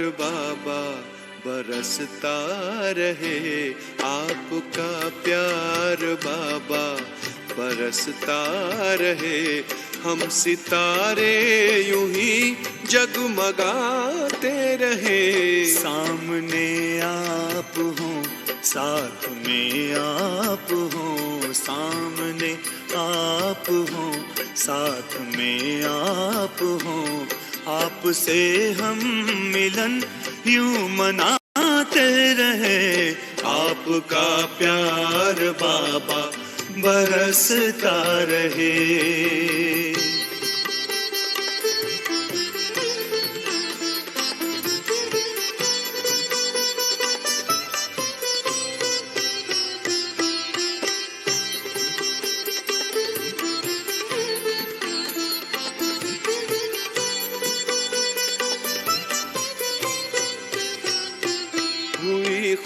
बाबा बरसता रहे, आपका प्यार बाबा बरसता रहे। हम सितारे यूं ही जगमगाते रहे। सामने आप हो, साथ में आप हो, सामने आप हो, साथ में आप हो। आपसे हम मिलन यूं मनाते रहे। आपका प्यार बाबा बरसता रहे।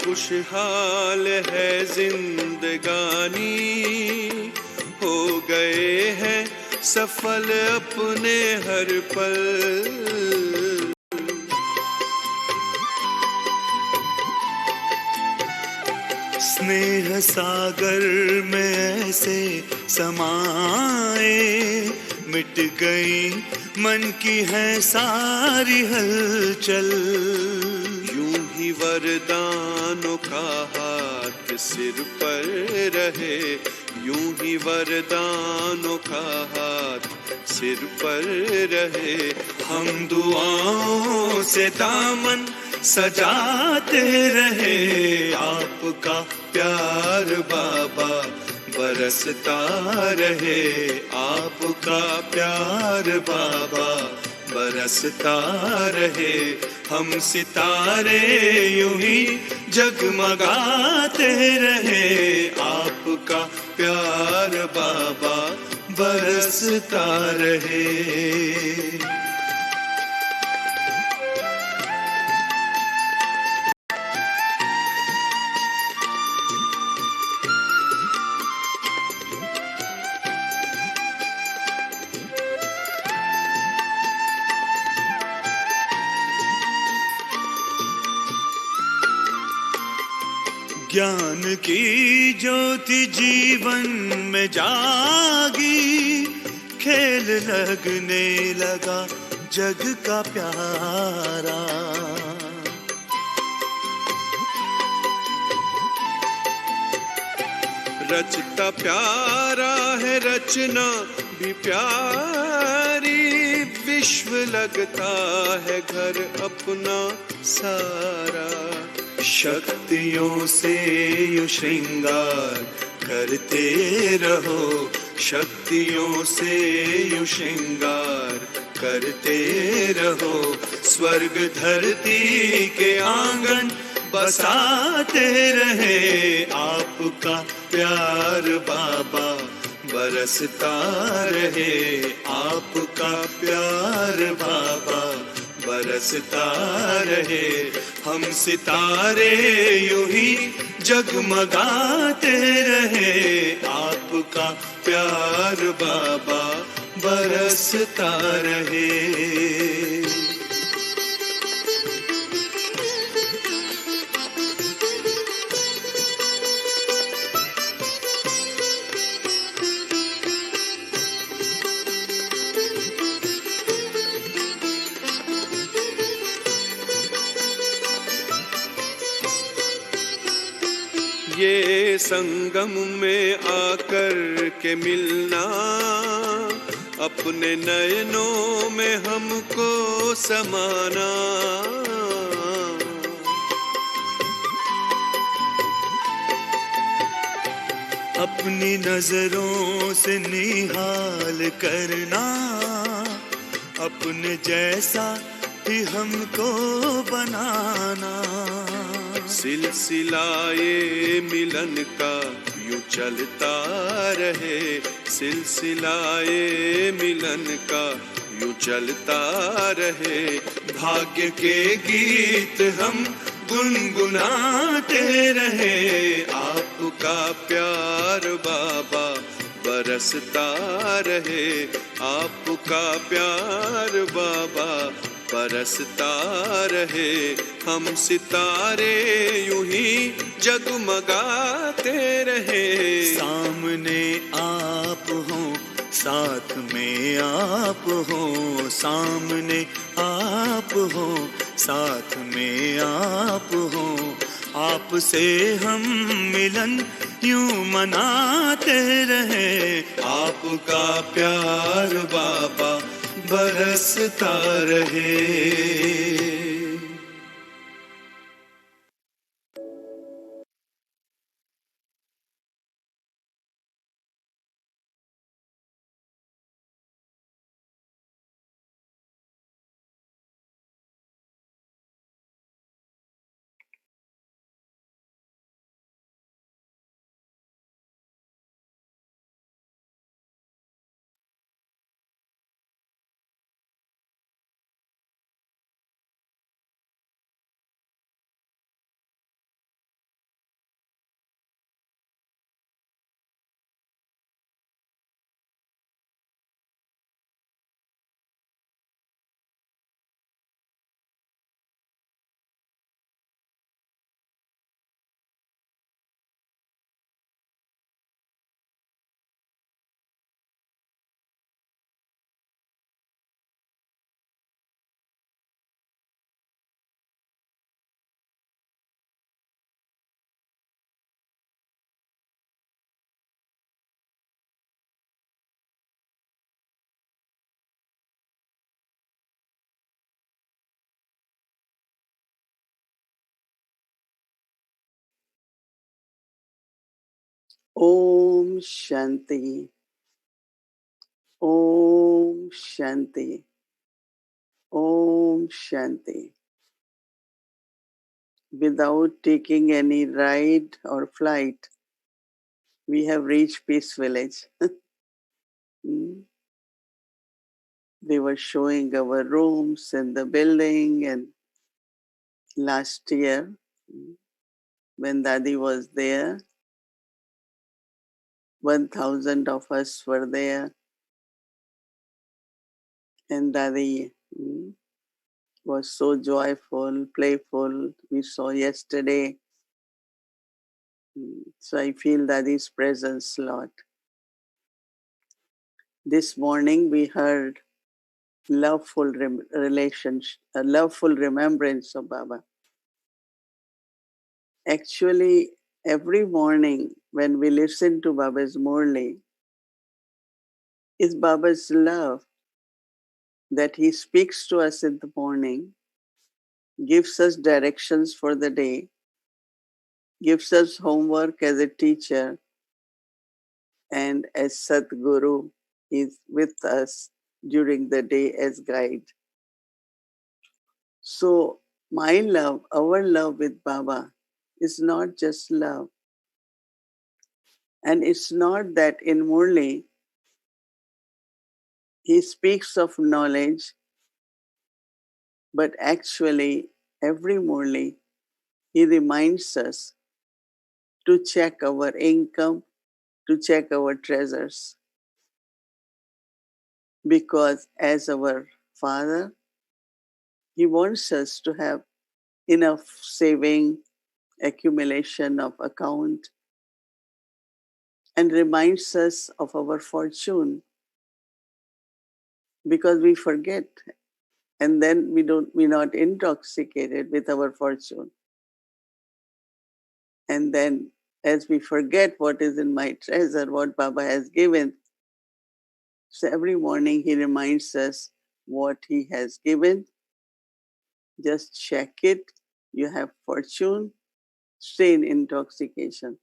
खुशहाल है जिंदगानी, हो गए हैं सफल अपने हर पल। स्नेह सागर में ऐसे समाए, मिट गई मन की है सारी हलचल। वरदानों का हाथ सिर पर रहे, यूं ही वरदानों का हाथ सिर पर रहे। हम दुआओं से दामन सजाते रहे। आपका प्यार बाबा बरसता रहे। आपका प्यार बाबा बरसता रहे। हम सितारे यूं ही जगमगाते रहे। आपका प्यार बाबा बरसता रहे। ज्ञान की ज्योति जीवन में जागी, खेल लगने लगा जग का प्यारा। रचता प्यारा है रचना भी प्यारी, विश्व लगता है घर अपना सारा। शक्तियों से यू श्रृंगार करते रहो। शक्तियों से यू श्रृंगार करते रहो। स्वर्ग धरती के आंगन बसाते रहे। आपका प्यार बाबा बरसता रहे। आपका प्यार बाबा बरसता रहे। हम सितारे यूं ही जगमगाते रहे। आपका प्यार बाबा बरसता रहे। ये संगम में आकर के मिलना, अपने नयनों में हमको समाना। अपनी नजरों से निहाल करना, अपने जैसा ही हमको बनाना। सिलसिलाए मिलन का यूं चलता रहे। सिलसिलाए मिलन का यूं चलता रहे। भाग्य के गीत हम गुनगुनाते रहे। आपका प्यार बाबा बरसता रहे। आपका प्यार बाबा बरसता रहे, हम सितारे यूं ही जगमगाते रहे। सामने आप हो, साथ में आप हो, सामने आप हो, साथ में आप हो, आपसे हम मिलन यूं मनाते रहे। आपका प्यार बाबा बरसता रहे। Om Shanti. Om Shanti. Om Shanti. Without taking any ride or flight, we have reached Peace Village. Mm. They were showing our rooms in the building, and last year, when Dadi was there, 1,000 of us were there, and Dadi was so joyful, playful. We saw yesterday. So I feel Dadi's presence a lot. This morning we heard loveful loveful remembrance of Baba. Actually, every morning when we listen to Baba's Murli, is Baba's love that he speaks to us in the morning, gives us directions for the day, gives us homework as a teacher, and as Sadguru is with us during the day as guide. So my love, our love with Baba is not just love. And it's not that in Murli, he speaks of knowledge, but actually every Murli, he reminds us to check our income, to check our treasures. Because as our Father, he wants us to have enough saving, accumulation of account, and reminds us of our fortune because we forget, and then we're not intoxicated with our fortune. And then as we forget what is in my treasure, what Baba has given, so every morning he reminds us what he has given. Just check it. You have fortune, stay in intoxication.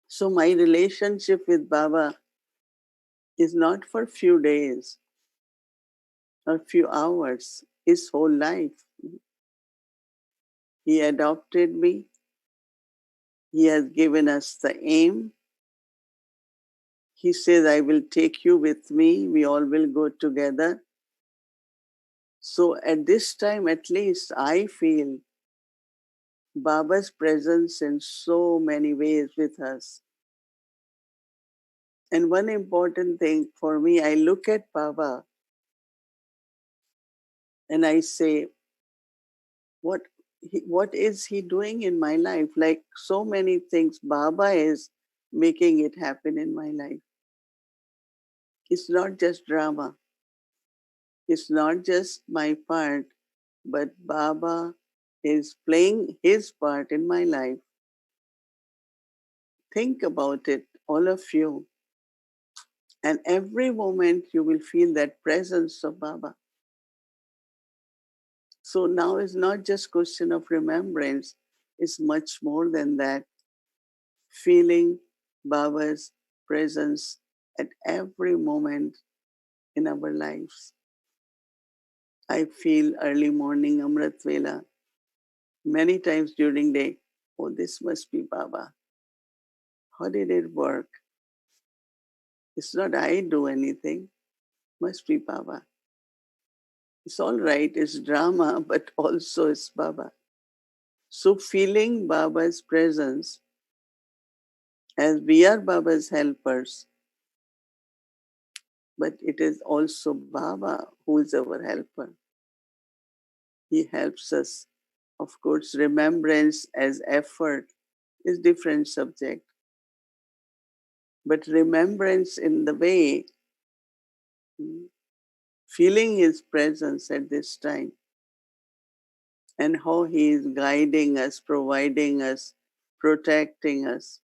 So my relationship with Baba is not for few days or few hours, his whole life. He adopted me. He has given us the aim. He says, I will take you with me. We all will go together. So at this time, at least, I feel Baba's presence in so many ways with us. And one important thing for me, I look at Baba And I say, what is he doing in my life? Like so many things, Baba is making it happen in my life. It's not just drama. It's not just my part, but Baba is playing his part in my life. Think about it, all of you. And every moment you will feel that presence of Baba. So now it's not just question of remembrance, it's much more than that. Feeling Baba's presence at every moment in our lives. I feel early morning Amrit Vela many times during day. Oh, this must be Baba. How did it work? It's not I do anything. Must be Baba. It's all right. It's drama, but also it's Baba. So feeling Baba's presence as we are Baba's helpers, but it is also Baba who is our helper. He helps us. Of course, remembrance as effort is different subject. But remembrance in the way, feeling his presence at this time and how he is guiding us, providing us, protecting us.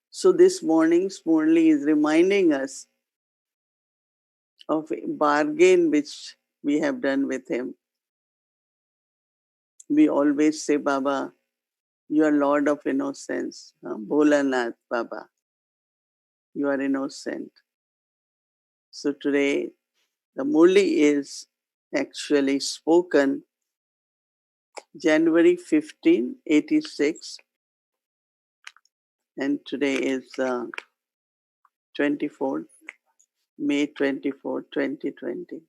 So this morning's Murli is reminding us of a bargain which we have done with him. We always say, Baba, you are Lord of innocence. Bholanath, Baba, you are innocent. So today, the Murli is actually spoken January 15, 86, and today is 24th, May 24, 2020.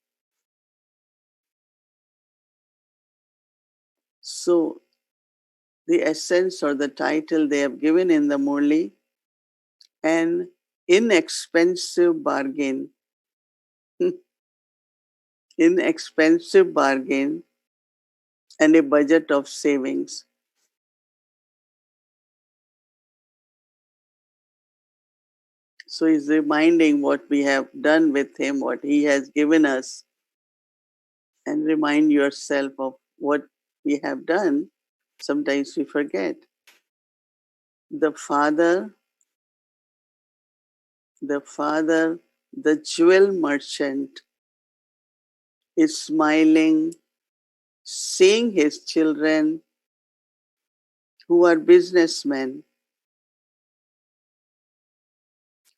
So the essence or the title they have given in the Murli, an inexpensive bargain. Inexpensive bargain and a budget of savings. So he's reminding what we have done with him, what he has given us, and remind yourself of what we have done. Sometimes we forget. The father, the jewel merchant, is smiling, seeing his children who are businessmen,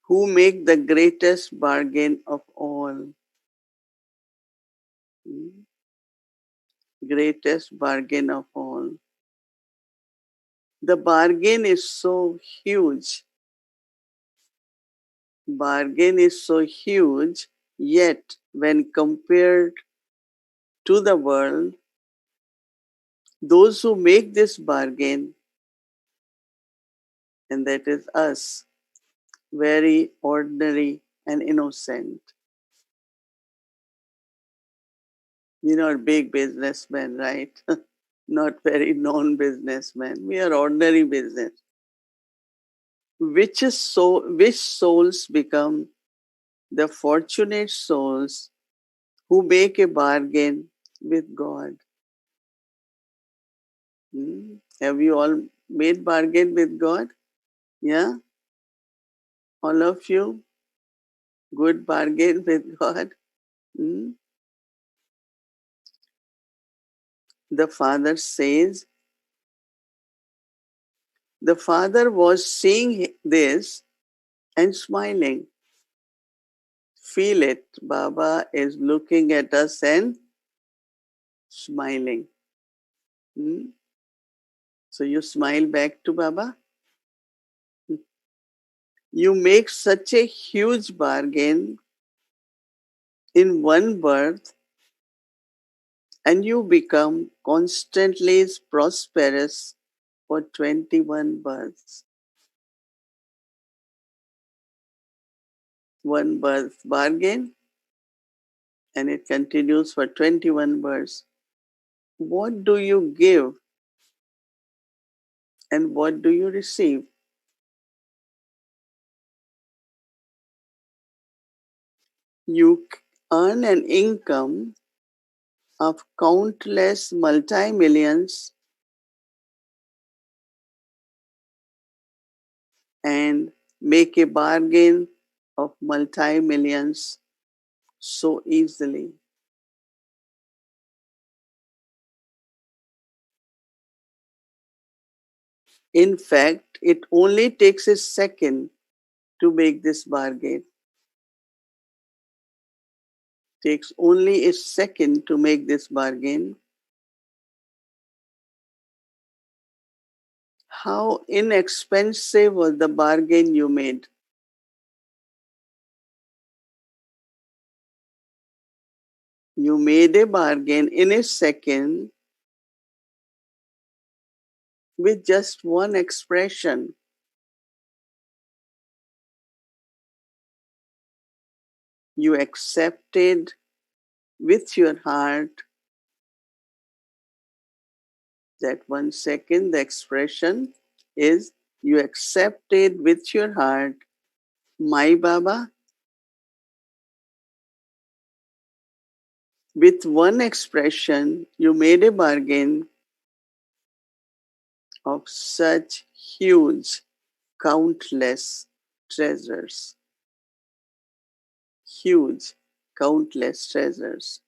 who make the greatest bargain of all. Greatest bargain of all. The bargain is so huge. Bargain is so huge, yet when compared to the world, those who make this bargain, and that is us, very ordinary and innocent. We're not big businessmen, right? Not very known businessmen. We are ordinary business. Which souls become the fortunate souls who make a bargain with God? Have you all made bargain with God? Yeah? All of you? Good bargain with God? Hmm? The father says, the father was seeing this and smiling. Feel it. Baba is looking at us and smiling. So you smile back to Baba. You make such a huge bargain in one birth and you become constantly prosperous for 21 births. One birth bargain And it continues for 21 verse. What do you give and what do you receive? You earn an income of countless multi-millions and make a bargain of multi-millions so easily. In fact, it only takes a second to make this bargain. Takes only a second to make this bargain. How inexpensive was the bargain you made? You made a bargain in a second with just one expression. You accepted with your heart that 1 second. The expression is you accepted with your heart, my Baba. With one expression, you made a bargain of such huge, countless treasures. Huge, countless treasures.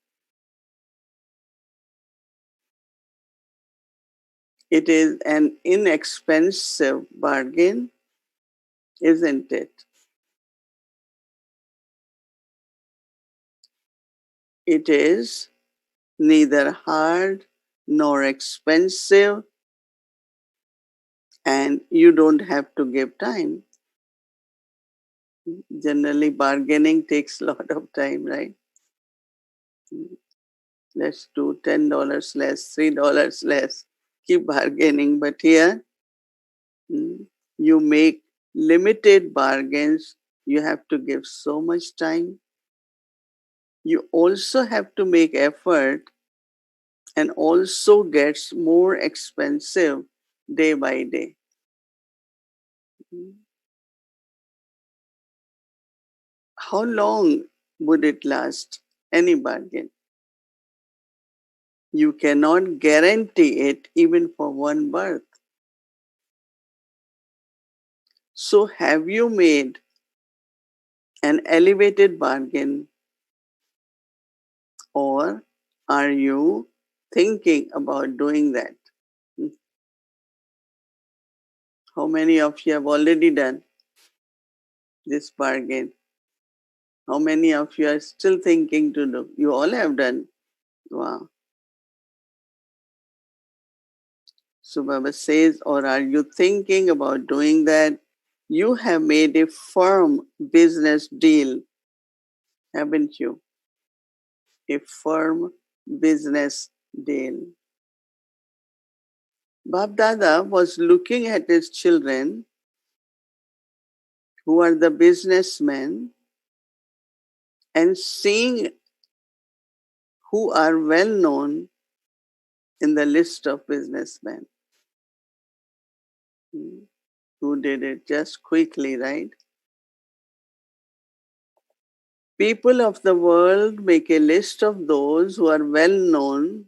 It is an inexpensive bargain, isn't it? It is neither hard nor expensive, and you don't have to give time. Generally, bargaining takes a lot of time, right? Let's do $10 less, $3 less. Keep bargaining. But here, you make limited bargains. You have to give so much time. You also have to make effort and also gets more expensive day by day. How long would it last? Any bargain. You cannot guarantee it even for one birth. So have you made an elevated bargain, or are you thinking about doing that? How many of you have already done this bargain? How many of you are still thinking to do? You all have done. Wow. So Baba says, or are you thinking about doing that? You have made a firm business deal, haven't you? A firm business deal. Bab Dada was looking at his children who are the businessmen and seeing who are well known in the list of businessmen. Who did it just quickly, right? People of the world make a list of those who are well known.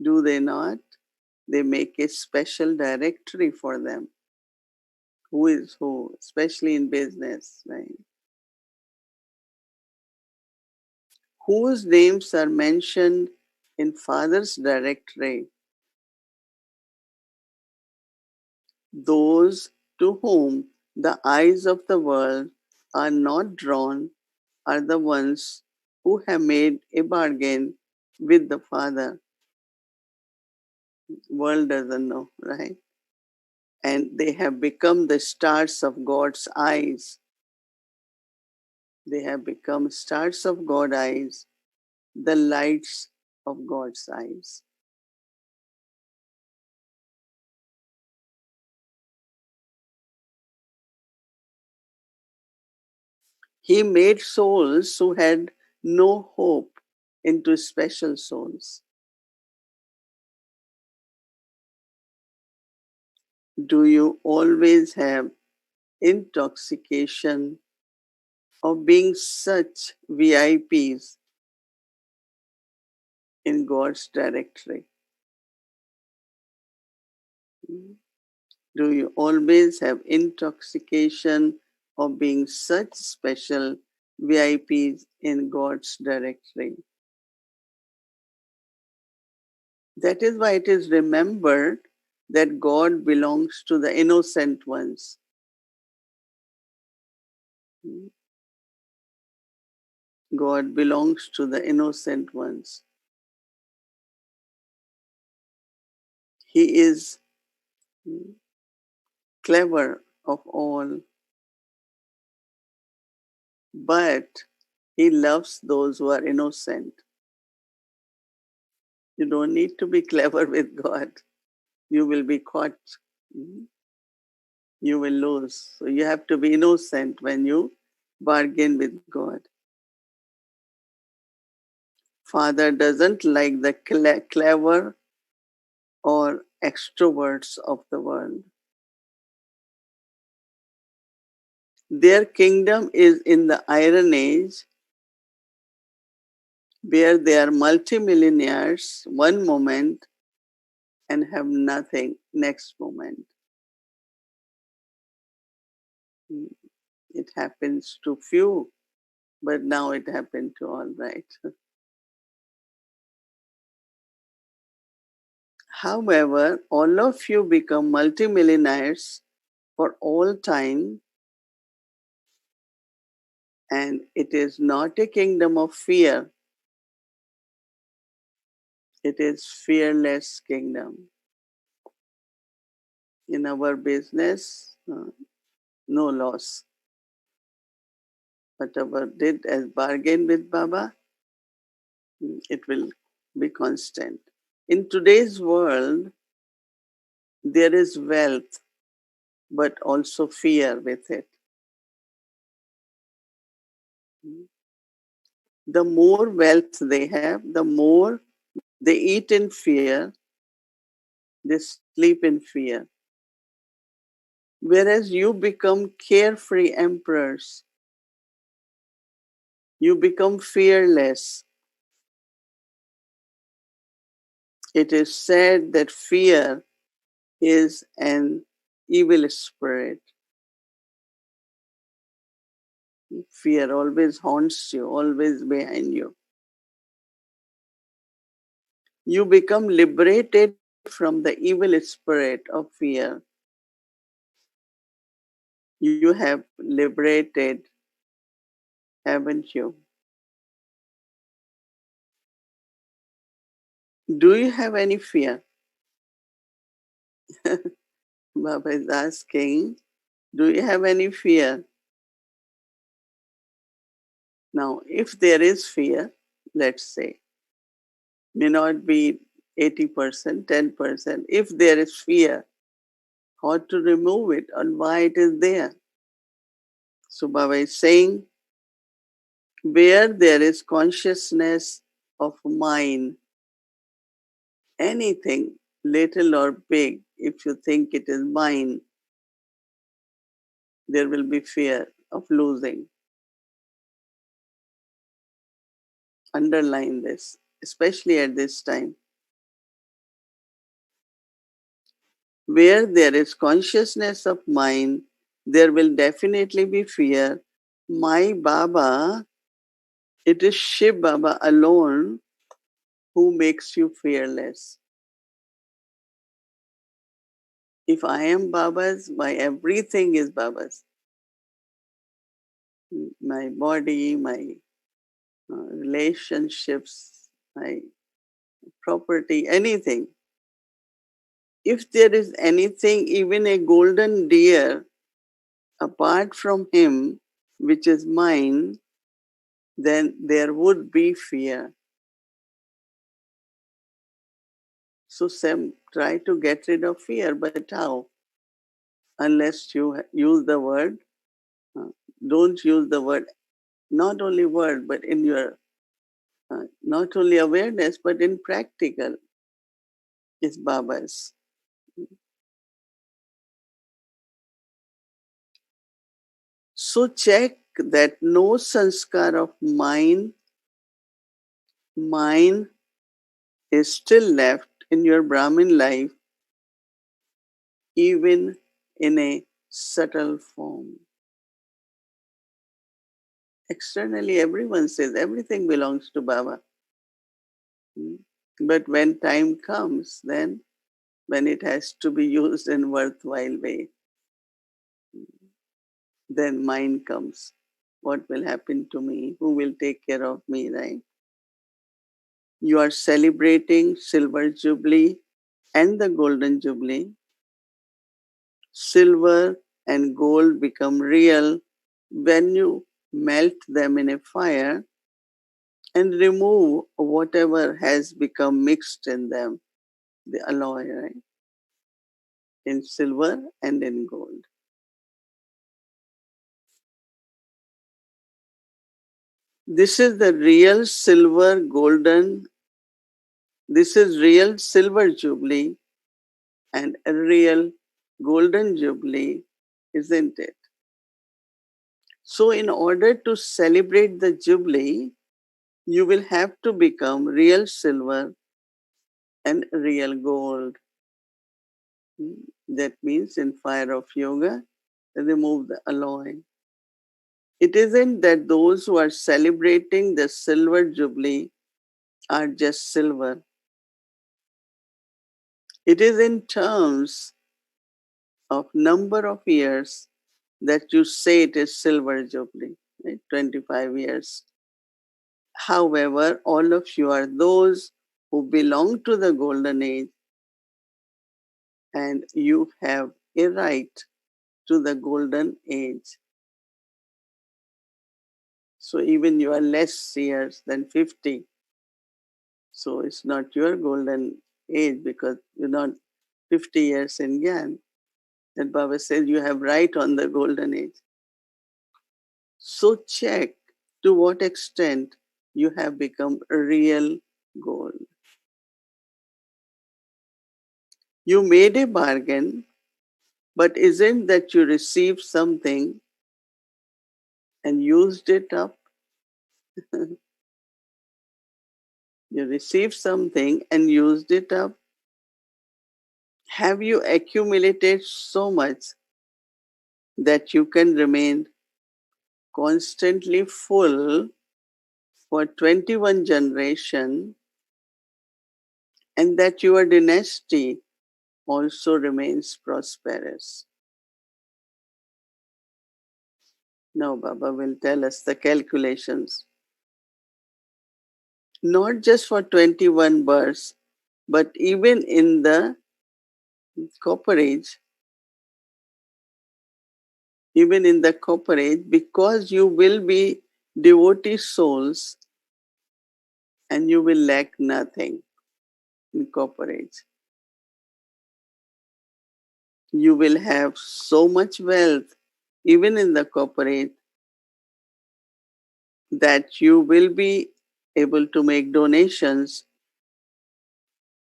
Do they not? They make a special directory for them. Who is who, especially in business, right? Whose names are mentioned in Father's directory? Those to whom the eyes of the world are not drawn are the ones who have made a bargain with the Father. World doesn't know, right? And they have become the stars of God's eyes. They have become stars of God's eyes, the lights of God's eyes. He made souls who had no hope into special souls? Do you always have intoxication of being such VIPs in God's directory? Do you always have intoxication of being such special VIPs in God's directory? That is why it is remembered that God belongs to the innocent ones. God belongs to the innocent ones. He is clever of all, but he loves those who are innocent. You don't need to be clever with God. You will be caught. You will lose. So you have to be innocent when you bargain with God. Father doesn't like the clever or extroverts of the world. Their kingdom is in the Iron Age, where they are multimillionaires one moment and have nothing next moment. It happens to few, but now it happened to all, right? However, all of you become multimillionaires for all time, and it is not a kingdom of fear. It is fearless kingdom. In our business, no loss. Whatever did as bargain with Baba, it will be constant. In today's world, there is wealth, but also fear with it. The more wealth they have, the more they eat in fear, they sleep in fear. Whereas you become carefree emperors, you become fearless. It is said that fear is an evil spirit. Fear always haunts you, always behind you. You become liberated from the evil spirit of fear. You have liberated, haven't you? Do you have any fear? Baba is asking, do you have any fear? Now, if there is fear, let's say, may not be 80%, 10%. If there is fear, how to remove it and why it is there? So Baba is saying, where there is consciousness of mind, anything, little or big, if you think it is mine, there will be fear of losing. Underline this, especially at this time. Where there is consciousness of mind, there will definitely be fear. My Baba, it is Shiv Baba alone who makes you fearless. If I am Baba's, my everything is Baba's. My body, my relationships, my property, anything. If there is anything, even a golden deer, apart from him, which is mine, then there would be fear. So Sam, try to get rid of fear, but how? Unless you use the word, don't use the word, not only word, but in your Not only awareness, but in practical is Baba's. So check that no sanskar of mine is still left in your Brahmin life, even in a subtle form. Externally, everyone says everything belongs to Baba. But when time comes, then when it has to be used in worthwhile way, then mine comes. What will happen to me? Who will take care of me, right? You are celebrating Silver Jubilee and the Golden Jubilee. Silver and gold become real when you melt them in a fire and remove whatever has become mixed in them, the alloy, right? In silver and in gold. This is the real this is real silver jubilee and a real golden jubilee, isn't it? So in order to celebrate the jubilee, you will have to become real silver and real gold. That means in fire of yoga, remove the alloy. It isn't that those who are celebrating the silver jubilee are just silver. It is in terms of number of years that you say it is silver jubilee, right? 25 years. However, all of you are those who belong to the golden age and you have a right to the golden age. So even you are less years than 50. So it's not your golden age because you're not 50 years in Gyan. And Baba says you have right on the golden age. So check to what extent you have become real gold. You made a bargain, but isn't that you received something and used it up? You received something and used it up. Have you accumulated so much that you can remain constantly full for 21 generation and that your dynasty also remains prosperous? Now Baba will tell us the calculations. Not just for 21 births, but even in the copper age, because you will be devotee souls and you will lack nothing in copper age. You will have so much wealth, even in the copper age, that you will be able to make donations,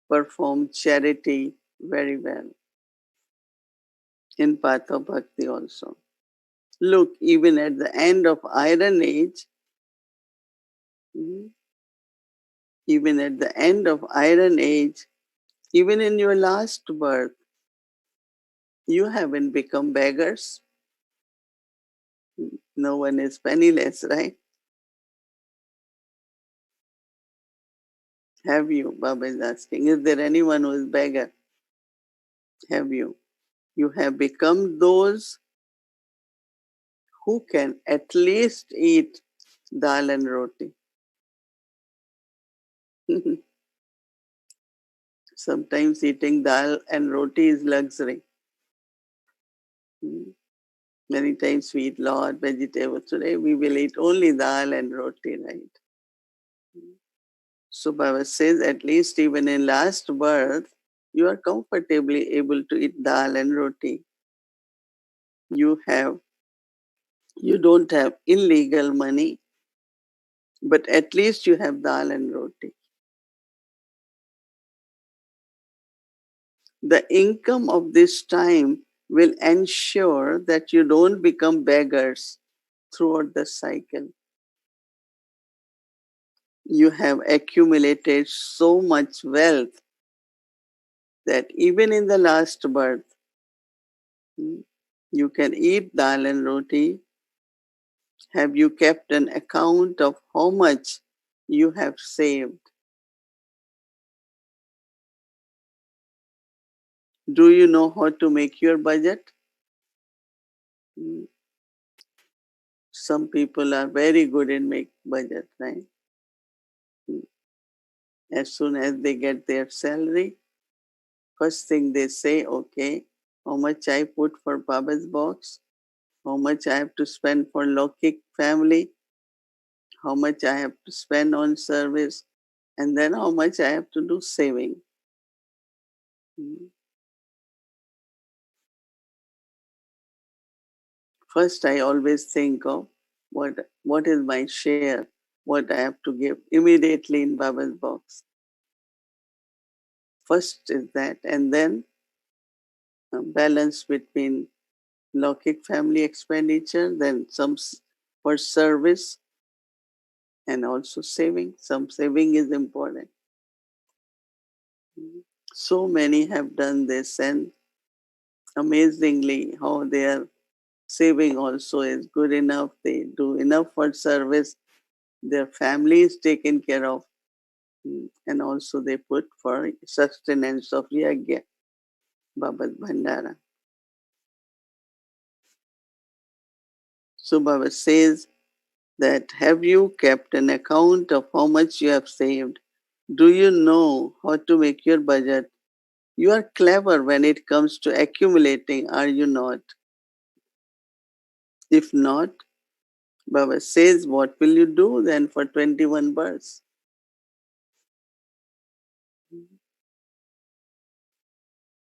perform charity very well in path of bhakti also. Look, even at the end of Iron Age, even at the end of Iron Age, even in your last birth, you haven't become beggars. No one is penniless, right? Have you? Baba is asking. Is there anyone who is beggar? Have you? You have become those who can at least eat dal and roti. Sometimes eating dal and roti is luxury. Many times we eat lot vegetables. Today we will eat only dal and roti, right? So Baba says at least even in last birth, you are comfortably able to eat dal and roti. You don't have illegal money but at least you have dal and roti. The income of this time will ensure that you don't become beggars throughout the cycle. You have accumulated so much wealth that even in the last birth, you can eat dal and roti. Have you kept an account of how much you have saved? Do you know how to make your budget? Some people are very good in make budget, right? As soon as they get their salary, first thing they say, okay, how much I put for Baba's box, how much I have to spend for Lokik family, how much I have to spend on service, and then how much I have to do saving. First, I always think of what is my share, what I have to give immediately in Baba's box. First is that, and then balance between Lokik family expenditure, then some for service, and also saving. Some saving is important. So many have done this, and amazingly, how their saving also is good enough. They do enough for service. Their family is taken care of, and also they put for sustenance of Yagya, Baba's Bhandara. So Baba says that have you kept an account of how much you have saved? Do you know how to make your budget? You are clever when it comes to accumulating, are you not? If not, Baba says, what will you do then for 21 births?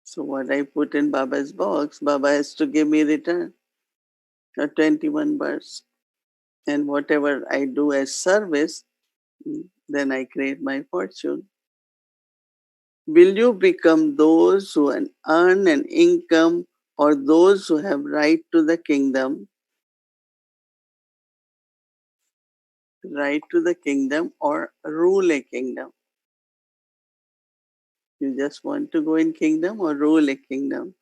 So what I put in Baba's box, Baba has to give me return for 21 births. And whatever I do as service, then I create my fortune. Will you become those who earn an income or those who have right to the kingdom? Right to the kingdom or rule a kingdom? You just want to go in kingdom or rule a kingdom?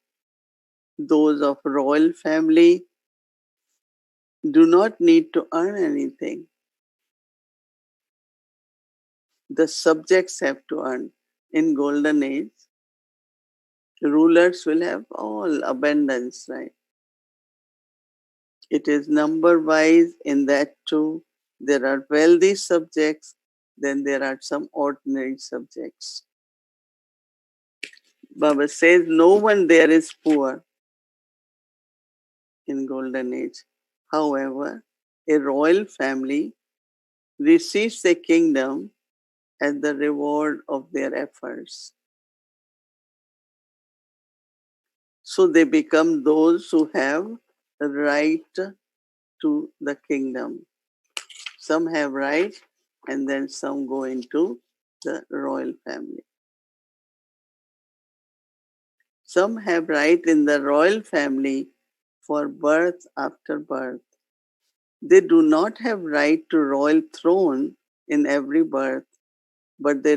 Those of royal family do not need to earn anything. The subjects have to earn. In golden age, rulers will have all abundance, right? It is number wise in that too. There are wealthy subjects, then there are some ordinary subjects. Baba says no one there is poor in golden age. However, a royal family receives a kingdom as the reward of their efforts. So they become those who have the right to the kingdom. Some have right, and then some go into the royal family. Some have right in the royal family for birth after birth. They do not have right to royal throne in every birth, but they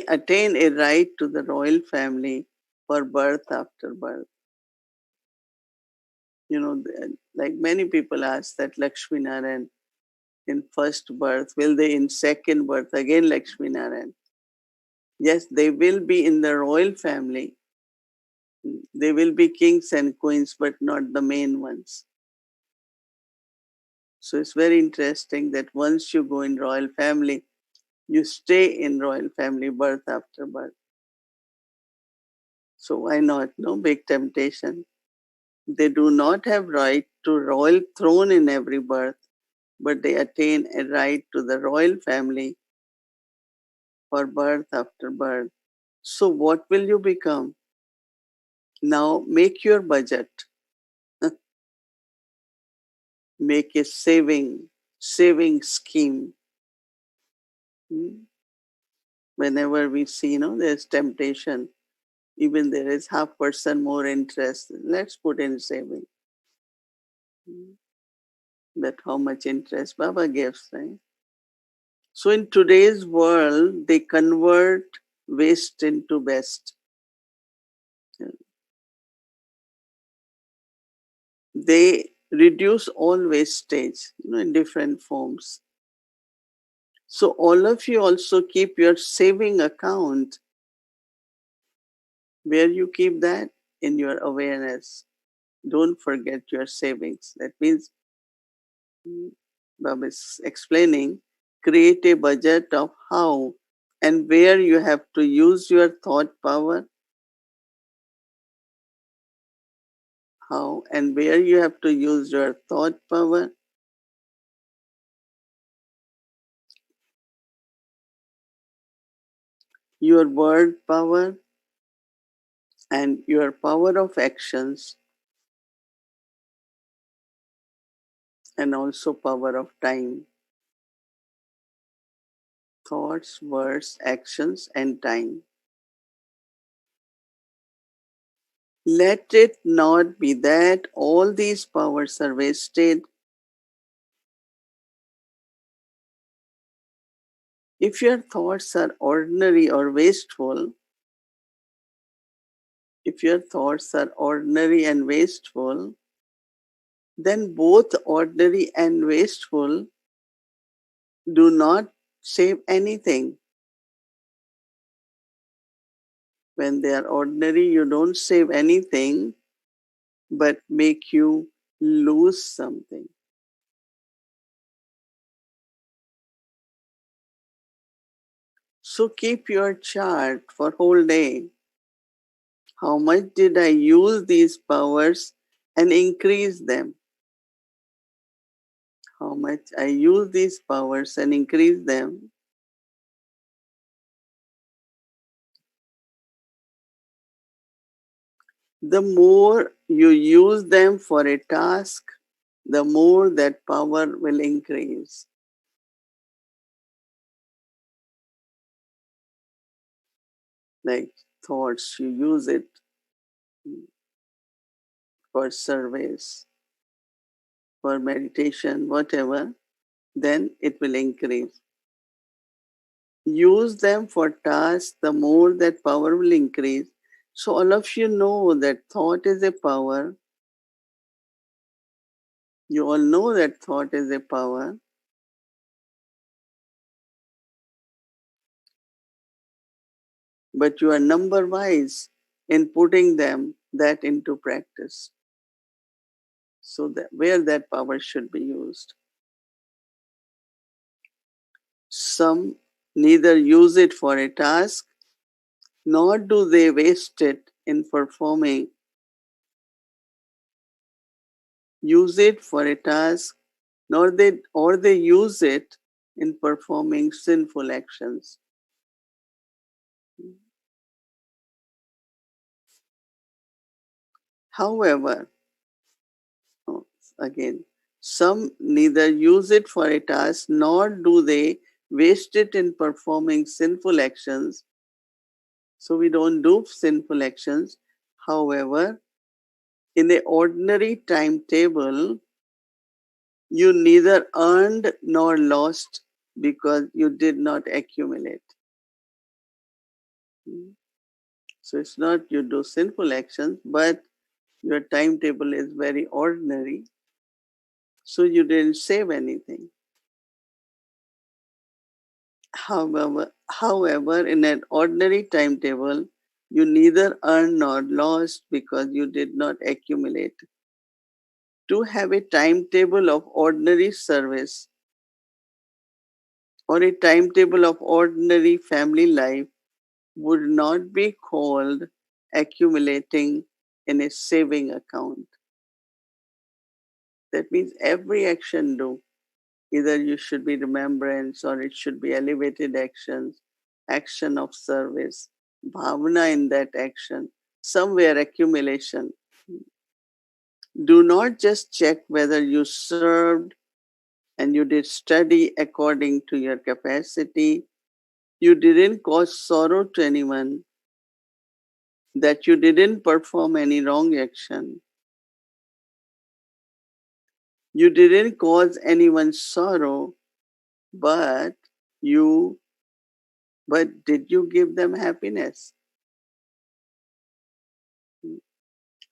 attain a right to the royal family for birth after birth. You know, like many people ask that Lakshmi Narayan in first birth, will they in second birth again Lakshmi Narayan? Yes, they will be in the royal family. They will be kings and queens, but not the main ones. So it's very interesting that once you go in royal family, you stay in royal family birth after birth. So why not? No big temptation. They do not have right to royal throne in every birth, but they attain a right to the royal family for birth after birth. So what will you become? Now make your budget. make a saving scheme. Whenever we see, there's temptation, even there is 0.5% more interest, let's put in saving. That how much interest Baba gives, right? So in today's world, they convert waste into best. They reduce all wastage, in different forms. So all of you also keep your saving account. Where you keep that? In your awareness. Don't forget your savings. That means, Baba is explaining, create a budget of how and where you have to use your thought power, how and where you have to use your thought power, your word power, and your power of actions, and also power of time. Thoughts, words, actions, and time. Let it not be that all these powers are wasted. If your thoughts are ordinary or wasteful, if your thoughts are ordinary and wasteful, then both ordinary and wasteful do not save anything. When they are ordinary, you don't save anything, but make you lose something. So keep your chart for whole day. How much did I use these powers and increase them? How much I use these powers and increase them? The more you use them for a task, the more that power will increase. Like thoughts, you use it for service, for meditation, whatever, then it will increase. Use them for tasks, the more that power will increase. So all of you know that thought is a power. You all know that thought is a power. But you are number wise in putting that into practice. So that where that power should be used. Some neither use it for a task, nor do they waste it in performing. Use it for a task, or they use it in performing sinful actions. However, again, some neither use it for a task nor do they waste it in performing sinful actions. So we don't do sinful actions. However, in the ordinary timetable, you neither earned nor lost because you did not accumulate. So it's not you do sinful actions, but your timetable is very ordinary. So you didn't save anything. However, in an ordinary timetable, you neither earned nor lost because you did not accumulate. To have a timetable of ordinary service or a timetable of ordinary family life would not be called accumulating in a saving account. That means every action do, either you should be remembrance or it should be elevated actions, action of service, bhavana in that action, somewhere accumulation. Do not just check whether you served and you did study according to your capacity. You didn't cause sorrow to anyone, that you didn't perform any wrong action. You didn't cause anyone sorrow, but you but did you give them happiness?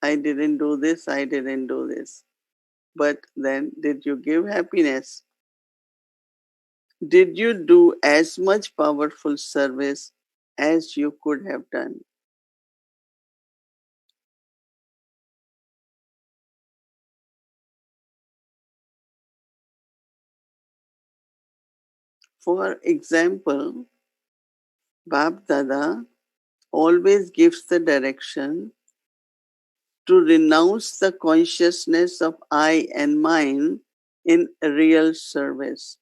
I didn't do this, I didn't do this. But then did you give happiness? Did you do as much powerful service as you could have done? For example, Bab Dada always gives the direction to renounce the consciousness of I and mine in real service.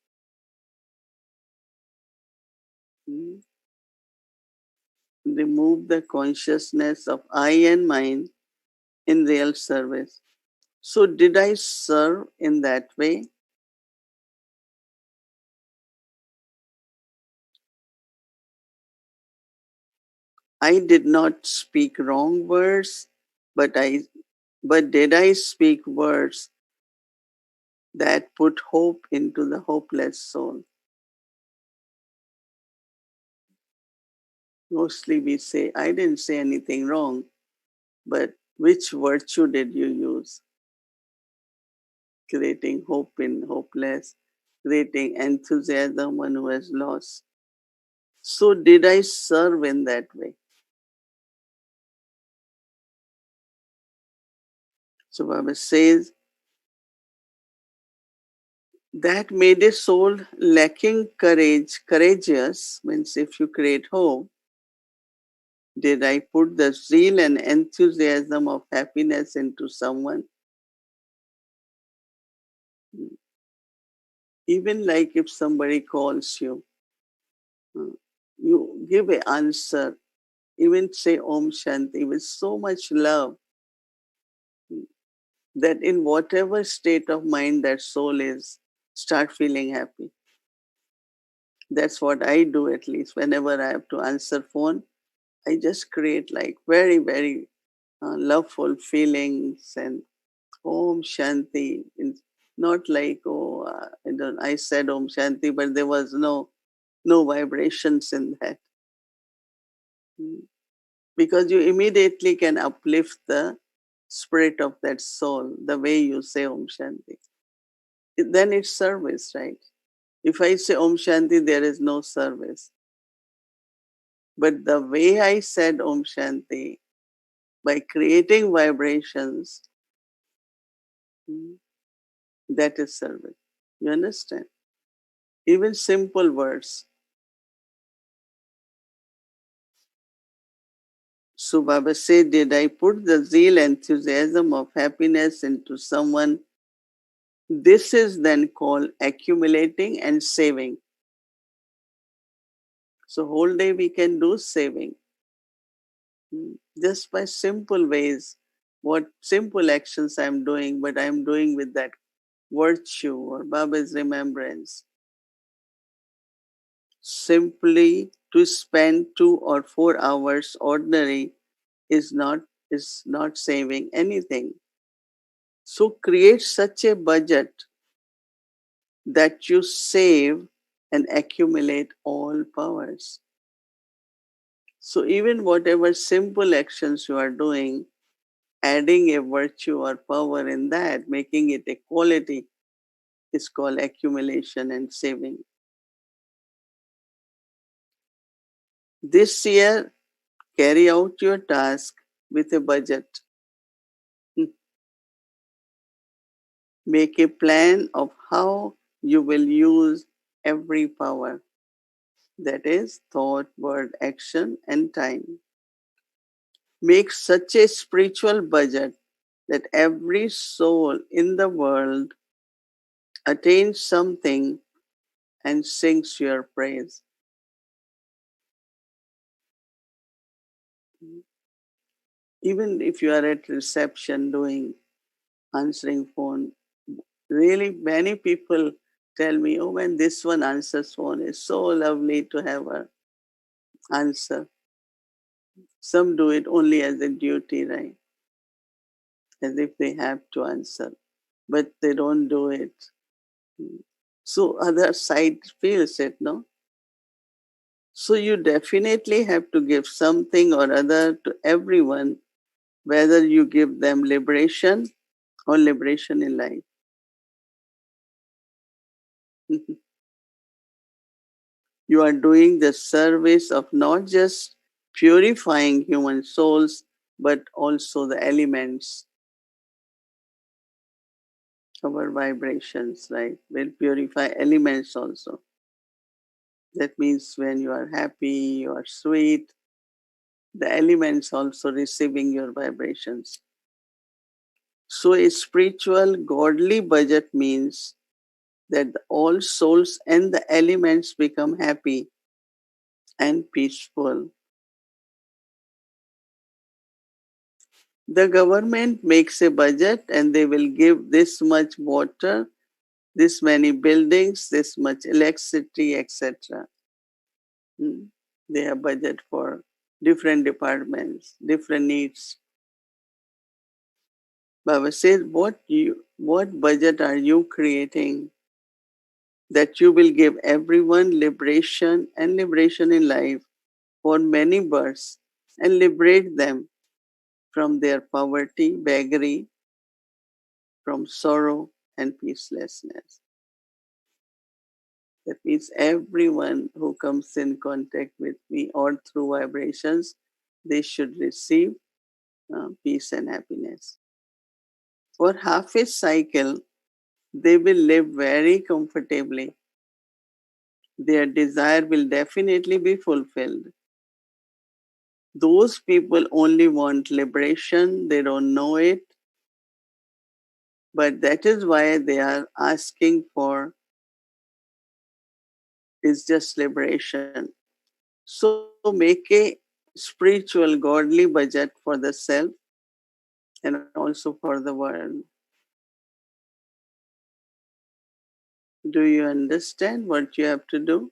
Remove the consciousness of I and mine in real service. So, did I serve in that way? I did not speak wrong words, but did I speak words that put hope into the hopeless soul? Mostly we say, I didn't say anything wrong, but which virtue did you use? Creating hope in hopeless, creating enthusiasm one who has lost. So did I serve in that way? So Baba says, that made a soul lacking courageous, means if you create hope, did I put the zeal and enthusiasm of happiness into someone? Even like if somebody calls you, you give an answer, even say Om Shanti with so much love that in whatever state of mind that soul is, start feeling happy. That's what I do, at least whenever I have to answer phone. I just create like very, very loveful feelings and Om Shanti. Not like, oh, I said Om Shanti, but there was no vibrations in that. Mm. Because you immediately can uplift the spirit of that soul the way you say Om Shanti. Then it's service, right? If I say Om Shanti, there is no service. But the way I said Om Shanti, by creating vibrations, that is service. You understand? Even simple words. So Baba said, did I put the zeal, enthusiasm of happiness into someone? This is then called accumulating and saving. So whole day we can do saving. Just by simple ways, what simple actions I'm doing, but I'm doing with that virtue or Baba's remembrance. Simply to spend 2 or 4 hours ordinary is not saving anything. So create such a budget that you save and accumulate all powers. So even whatever simple actions you are doing, adding a virtue or power in that, making it a quality, is called accumulation and saving. This year, carry out your task with a budget. Make a plan of how you will use every power, that is, thought, word, action, and time. Make such a spiritual budget that every soul in the world attains something and sings your praise. Even if you are at reception doing answering phone. Really, many people tell me, oh, when this one answers phone, it's so lovely to have her answer. Some do it only as a duty, right? As if they have to answer, but they don't do it. So other side feels it, no? So you definitely have to give something or other to everyone, whether you give them liberation or liberation in life. You are doing the service of not just purifying human souls, but also the elements, our vibrations, right? Will purify elements also. That means when you are happy, you are sweet, the elements also receiving your vibrations. So a spiritual, godly budget means that all souls and the elements become happy and peaceful. The government makes a budget and they will give this much water, this many buildings, this much electricity, etc. They have budget for different departments, different needs. Baba says, what budget are you creating that you will give everyone liberation and liberation in life for many births and liberate them from their poverty, beggary, from sorrow and peacelessness. That means everyone who comes in contact with me or through vibrations, they should receive peace and happiness. For half a cycle, they will live very comfortably. Their desire will definitely be fulfilled. Those people only want liberation, they don't know it, but that is why they are asking for is just liberation. So make a spiritual, godly budget for the self and also for the world. Do you understand what you have to do?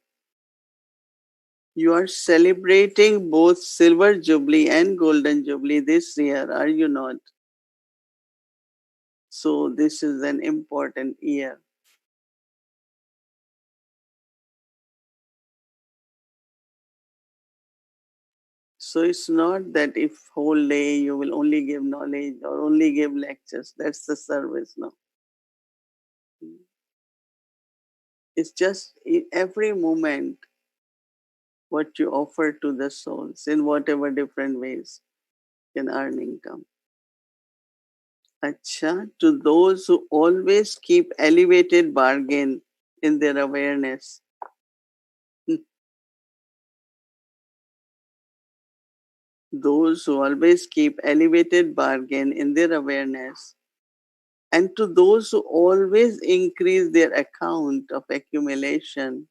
You are celebrating both Silver Jubilee and Golden Jubilee this year, are you not? So, this is an important year. So, it's not that if whole day you will only give knowledge or only give lectures, that's the service, no. It's just in every moment what you offer to the souls in whatever different ways can earn income. Acha, to those who always keep elevated bargain in their awareness. Those who always keep elevated bargain in their awareness. And to those who always increase their account of accumulation.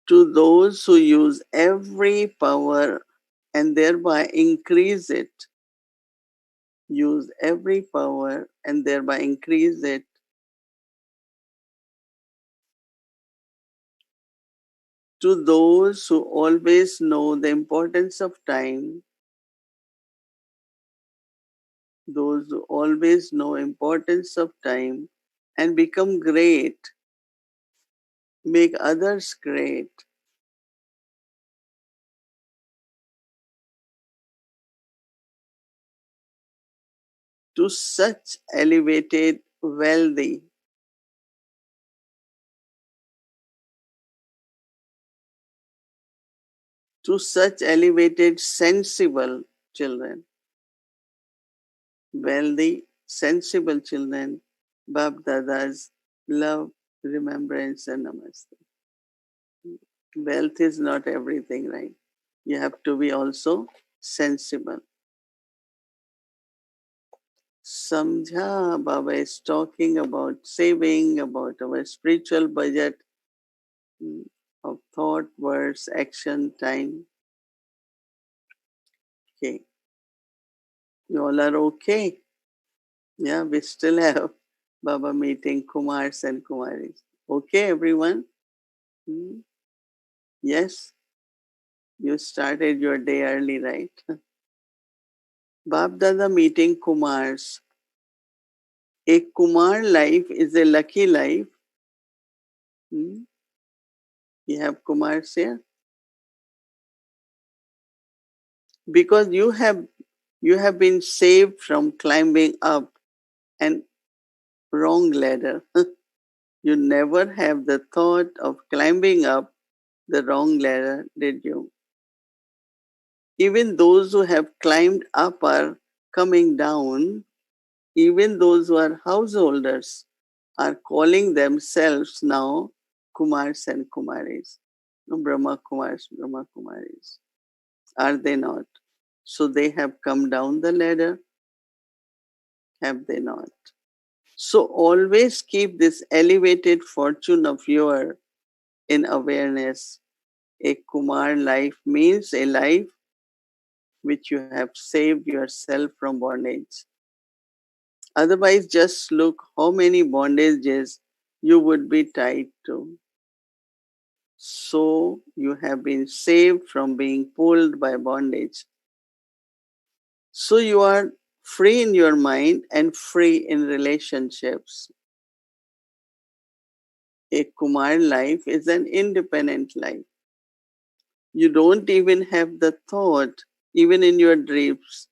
To those who use every power and thereby increase it. Use every power and thereby increase it. To those who always know the importance of time, those who always know importance of time and become great, make others great. To such elevated, wealthy, to such elevated, sensible children, wealthy, sensible children, Bab Dada's love, remembrance, and namaste. Wealth is not everything, right? You have to be also sensible. Samjha, Baba is talking about saving, about our spiritual budget of thought, words, action, time. Okay. You all are okay? Yeah, we still have Baba meeting Kumars and Kumaris. Okay, everyone? Hmm? Yes, you started your day early, right? Bab Dada meeting Kumars. A Kumar life is a lucky life. Hmm? You have Kumars here? Because you have been saved from climbing up an wrong ladder. You never have the thought of climbing up the wrong ladder, did you? Even those who have climbed up are coming down. Even those who are householders are calling themselves now Kumars and Kumaris. No, Brahma Kumars, Brahma Kumaris. Are they not? So they have come down the ladder, have they not? So always keep this elevated fortune of yours in awareness. A Kumar life means a life which you have saved yourself from bondage. Otherwise, just look how many bondages you would be tied to. So you have been saved from being pulled by bondage. So you are free in your mind and free in relationships. A Kumar life is an independent life. You don't even have the thought, even in your dreams,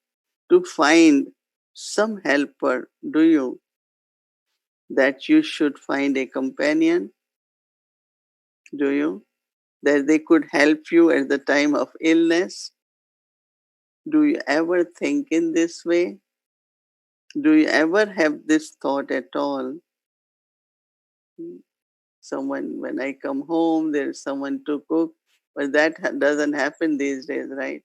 to find some helper, do you? That you should find a companion, do you? That they could help you at the time of illness? Do you ever think in this way? Do you ever have this thought at all? Someone, when I come home, there's someone to cook, but that doesn't happen these days, right?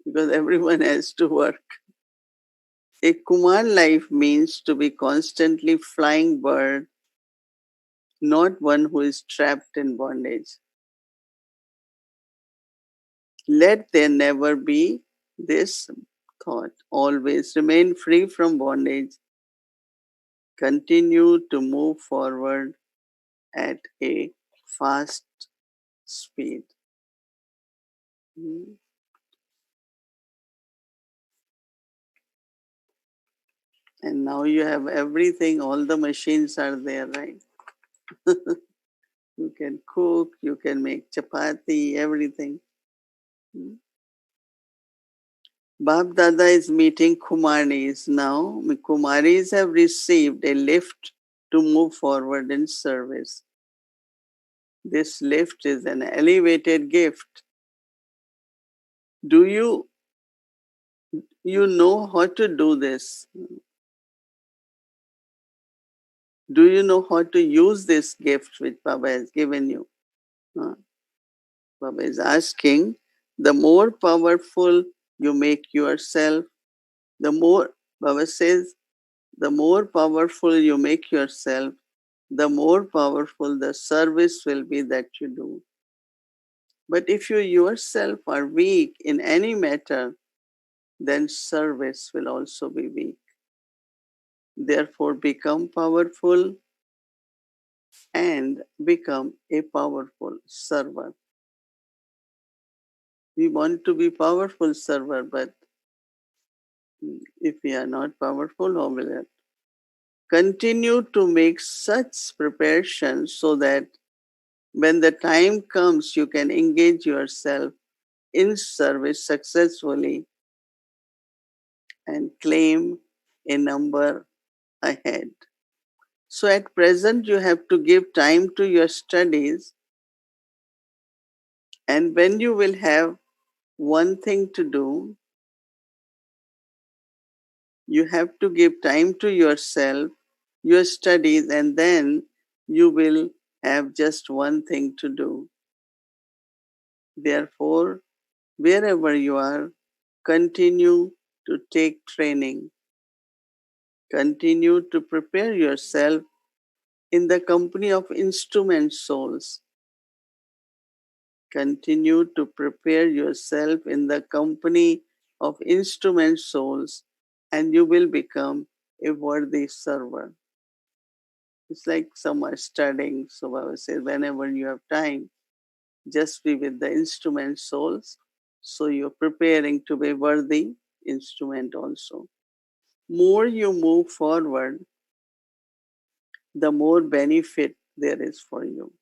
Because everyone has to work. A Kumar life means to be constantly flying bird, not one who is trapped in bondage. Let there never be this thought. Always remain free from bondage. Continue to move forward at a fast speed. Hmm. And now you have everything, all the machines are there, right? You can cook, you can make chapati, everything. Hmm. Bab Dada is meeting Kumaris now. Kumaris have received a lift to move forward in service. This lift is an elevated gift. Do you know how to do this? Do you know how to use this gift which Baba has given you? Huh? Baba is asking, the more powerful you make yourself, the more, Baba says, the more powerful you make yourself, the more powerful the service will be that you do. But if you yourself are weak in any matter, then service will also be weak. Therefore, become powerful and become a powerful server. We want to be powerful server, but if we are not powerful, how will it? Continue to make such preparations so that when the time comes, you can engage yourself in service successfully and claim a number ahead. So at present, you have to give time to your studies, and when you will have one thing to do, you have to give time to yourself, your studies, and then you will have just one thing to do. Therefore, wherever you are, continue to take training. Continue to prepare yourself in the company of instrument souls. Continue to prepare yourself in the company of instrument souls, and you will become a worthy server. It's like some are studying. So Baba says, whenever you have time, just be with the instrument souls. So you're preparing to be worthy instrument also. More you move forward, the more benefit there is for you.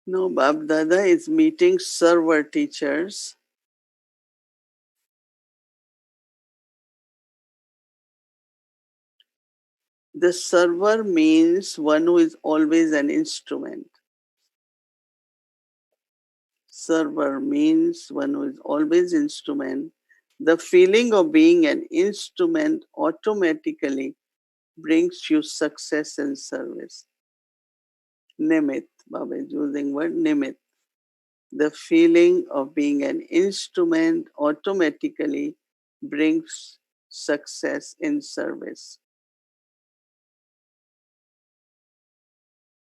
Now, Bab Dada is meeting server teachers. The server means one who is always an instrument. Server means one who is always instrument. The feeling of being an instrument automatically brings you success in service. Nimit, Baba is using word nimit. The feeling of being an instrument automatically brings success in service.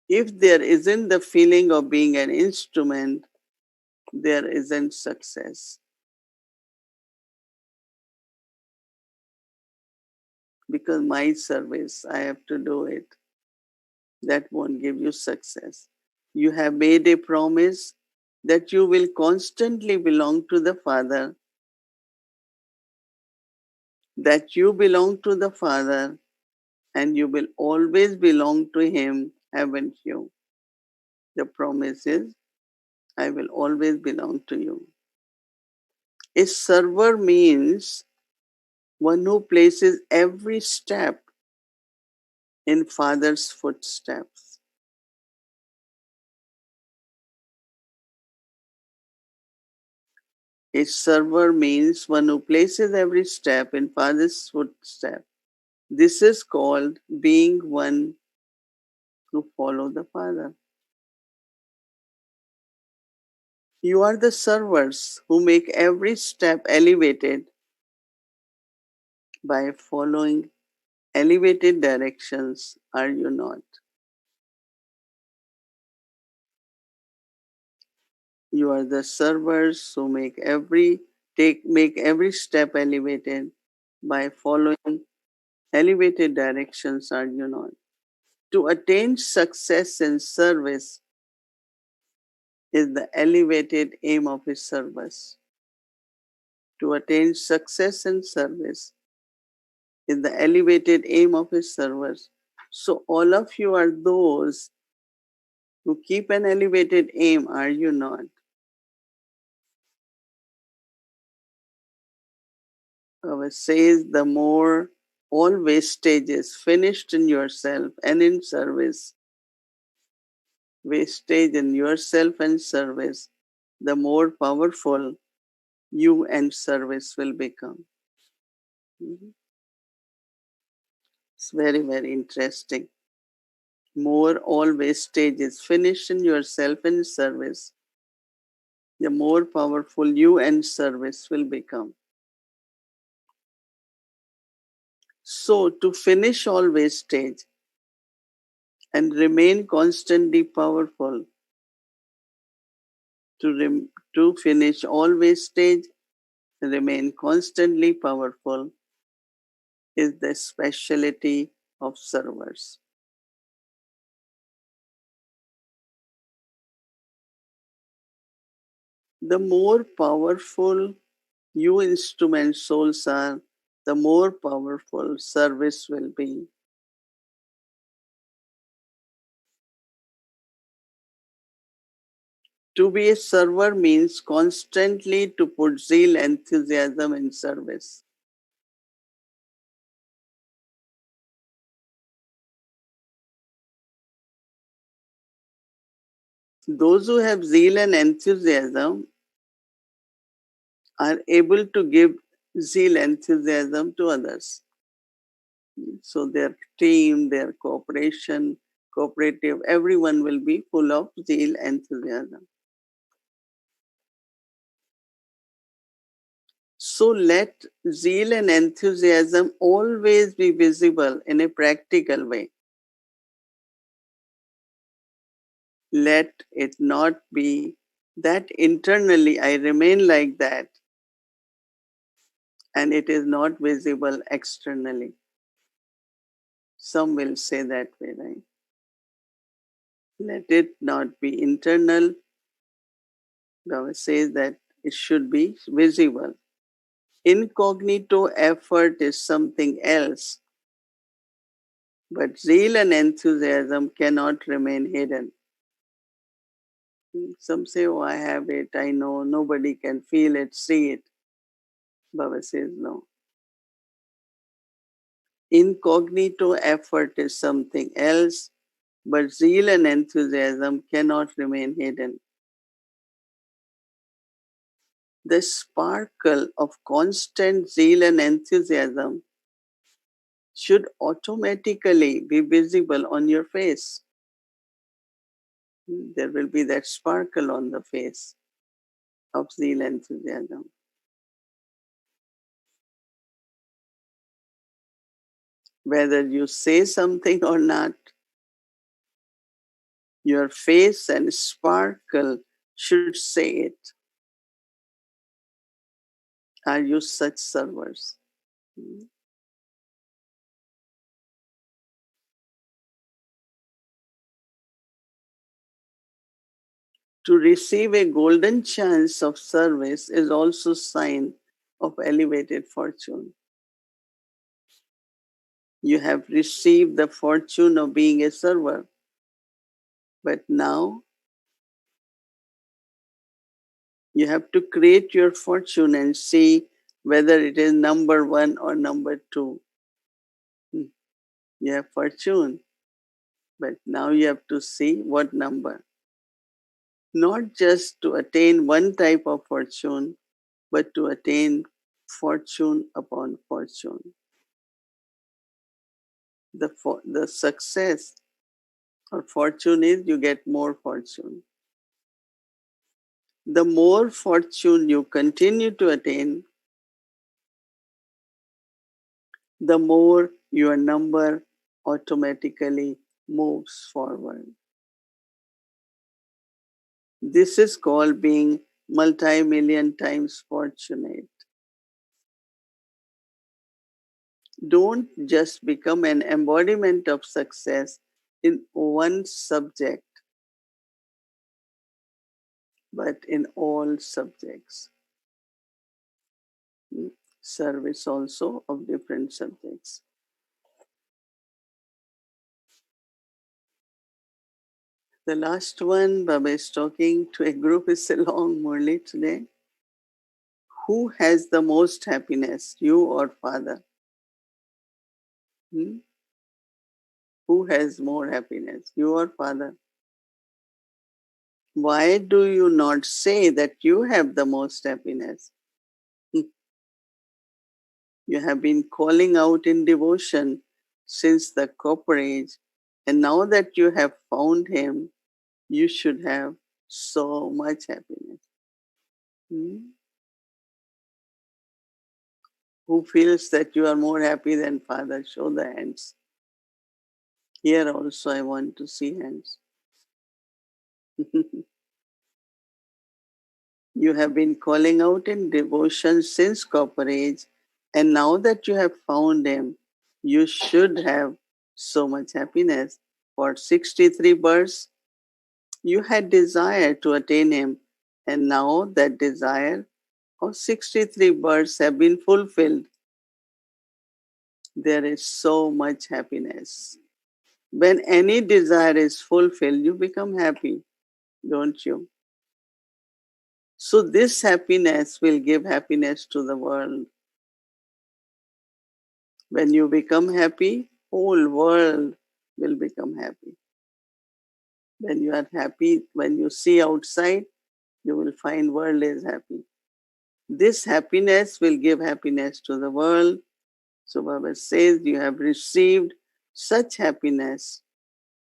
If there isn't the feeling of being an instrument, there isn't success. Because my service, I have to do it. That won't give you success. You have made a promise that you will constantly belong to the Father, that you belong to the Father, and you will always belong to Him, haven't you? The promise is, I will always belong to you. A server means one who places every step in Father's footsteps. A server means one who places every step in Father's footsteps. This is called being one who follow the Father. You are the servers who make every step elevated by following elevated directions, are you not? You are the servers who make every step elevated by following elevated directions, are you not? To attain success in service is the elevated aim of his service. To attain success in service is the elevated aim of his service. So all of you are those who keep an elevated aim, are you not? Baba says the more all wastage is finished in yourself and in service, wastage in yourself and service, the more powerful you and service will become. It's very, very interesting. More all wastage is finished in yourself and service, the more powerful you and service will become. So, to finish all wastage and remain constantly powerful, to finish all wastage and remain constantly powerful is the specialty of servers. The more powerful you instrument souls are, the more powerful service will be. To be a server means constantly to put zeal, enthusiasm in service. Those who have zeal and enthusiasm are able to give zeal, enthusiasm to others. So their team, their cooperation, cooperative, everyone will be full of zeal, enthusiasm. So let zeal and enthusiasm always be visible in a practical way. Let it not be that internally I remain like that and it is not visible externally. Some will say that way, right? Let it not be internal. Baba says that it should be visible. Incognito effort is something else, but zeal and enthusiasm cannot remain hidden. Some say, oh, I have it, I know, nobody can feel it, see it. Baba says, no. Incognito effort is something else, but zeal and enthusiasm cannot remain hidden. The sparkle of constant zeal and enthusiasm should automatically be visible on your face. There will be that sparkle on the face of zeal and enthusiasm. Whether you say something or not, your face and sparkle should say it. Are you such servers? To receive a golden chance of service is also sign of elevated fortune. You have received the fortune of being a server, but now you have to create your fortune and see whether it is number one or number two. You have fortune, but now you have to see what number. Not just to attain one type of fortune, but to attain fortune upon fortune. The success or fortune is you get more fortune. The more fortune you continue to attain, the more your number automatically moves forward. This is called being multi-million times fortunate. Don't just become an embodiment of success in one subject, but in all subjects. Service also of different subjects. The last one, Baba is talking to a group, is a long Murli today. Who has the most happiness, you or father? Hmm? Who has more happiness, you or father? Why do you not say that you have the most happiness? You have been calling out in devotion since the copper age, and now that you have found him, you should have so much happiness. Hmm? Who feels that you are more happy than father? Show the hands. Here also I want to see hands. You have been calling out in devotion since copper age, and now that you have found him, you should have so much happiness. For 63 births, you had desire to attain him, and now that desire of 63 births have been fulfilled. There is so much happiness. When any desire is fulfilled, you become happy, don't you? So this happiness will give happiness to the world. When you become happy, whole world will become happy. When you are happy, when you see outside, you will find world is happy. This happiness will give happiness to the world. So Baba says you have received such happiness.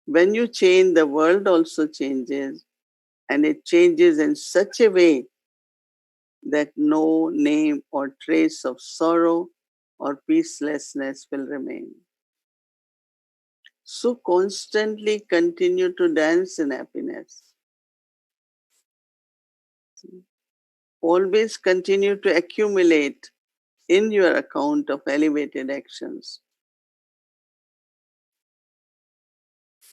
When you change, the world also changes, and it changes in such a way that no name or trace of sorrow or peacelessness will remain. So constantly continue to dance in happiness. Always continue to accumulate in your account of elevated actions.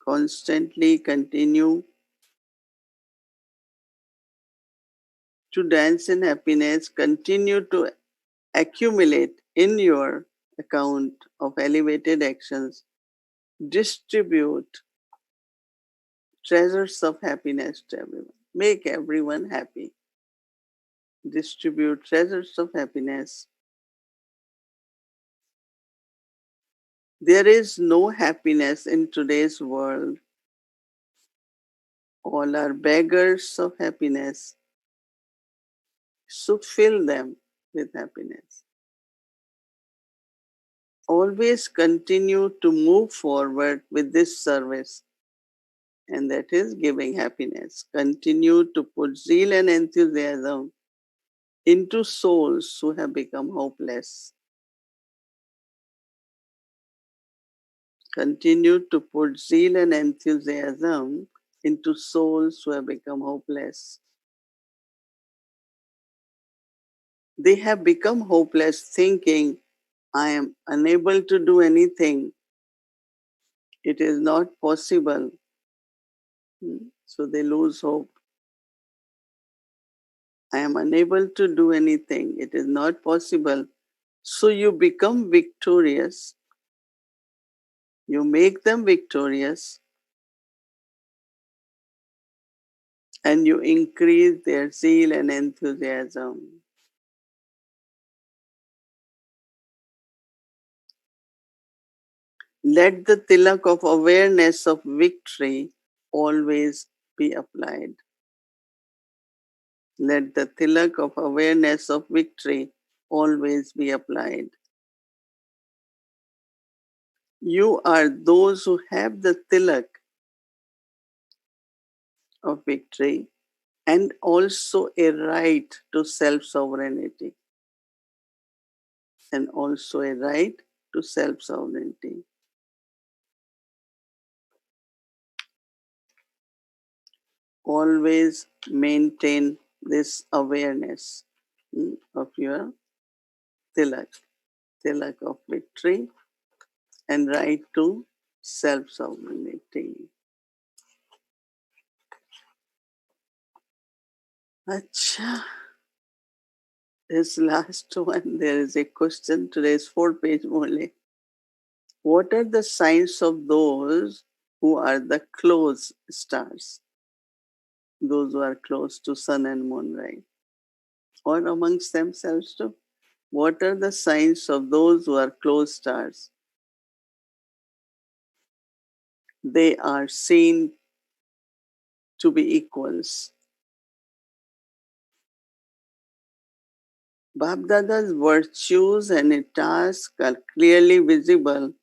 Constantly continue to dance in happiness. Continue to accumulate in your account of elevated actions. Distribute treasures of happiness to everyone. Make everyone happy. Distribute treasures of happiness. There is no happiness in today's world. All are beggars of happiness. So fill them with happiness. Always continue to move forward with this service, and that is giving happiness. Continue to put zeal and enthusiasm into souls who have become hopeless. Continue to put zeal and enthusiasm into souls who have become hopeless. They have become hopeless thinking, I am unable to do anything. It is not possible. So they lose hope. I am unable to do anything. It is not possible. So you become victorious. You make them victorious and you increase their zeal and enthusiasm. Let the tilak of awareness of victory always be applied. Let the tilak of awareness of victory always be applied. You are those who have the tilak of victory and also a right to self-sovereignty. And also a right to self-sovereignty. Always maintain this awareness of your tilak, tilak of victory and right to self-sovereignty. Acha. This last one, there is a question. Today's 4-page Murli. What are the signs of those who are the close stars? Those who are close to sun and moon, right? Or amongst themselves too? What are the signs of those who are close stars? They are seen to be equals. Bapdada's virtues and tasks are clearly visible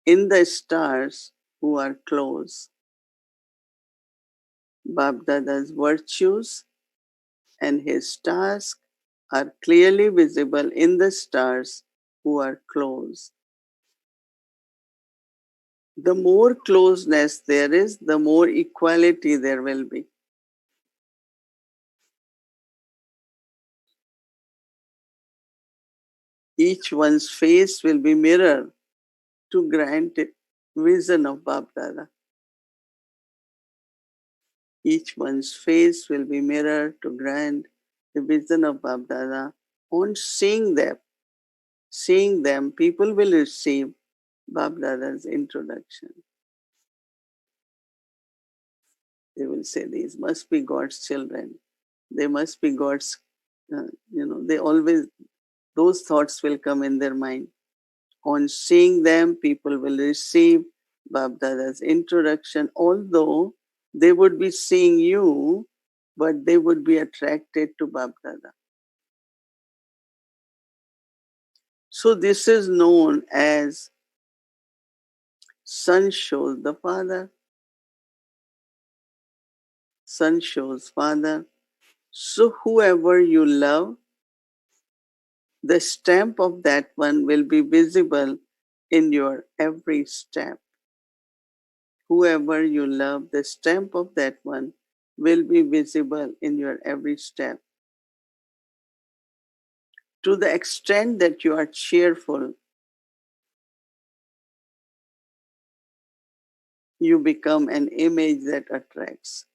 in the stars who are close. Bapdada's virtues and his tasks are clearly visible in the stars who are close. The more closeness there is, the more equality there will be. Each one's face will be mirror to grant vision of Bapdada. Each one's face will be mirror to grant the vision of Bapdada. On seeing them, people will receive Bapdada's introduction. They will say, these must be God's children. They must be God's, they always, those thoughts will come in their mind. On seeing them, people will receive Bapdada's introduction, although they would be seeing you, but they would be attracted to Bapdada. So this is known as son shows the father. Son shows father. So whoever you love, the stamp of that one will be visible in your every step. Whoever you love, the stamp of that one will be visible in your every step. To the extent that you are cheerful, you become an image that attracts.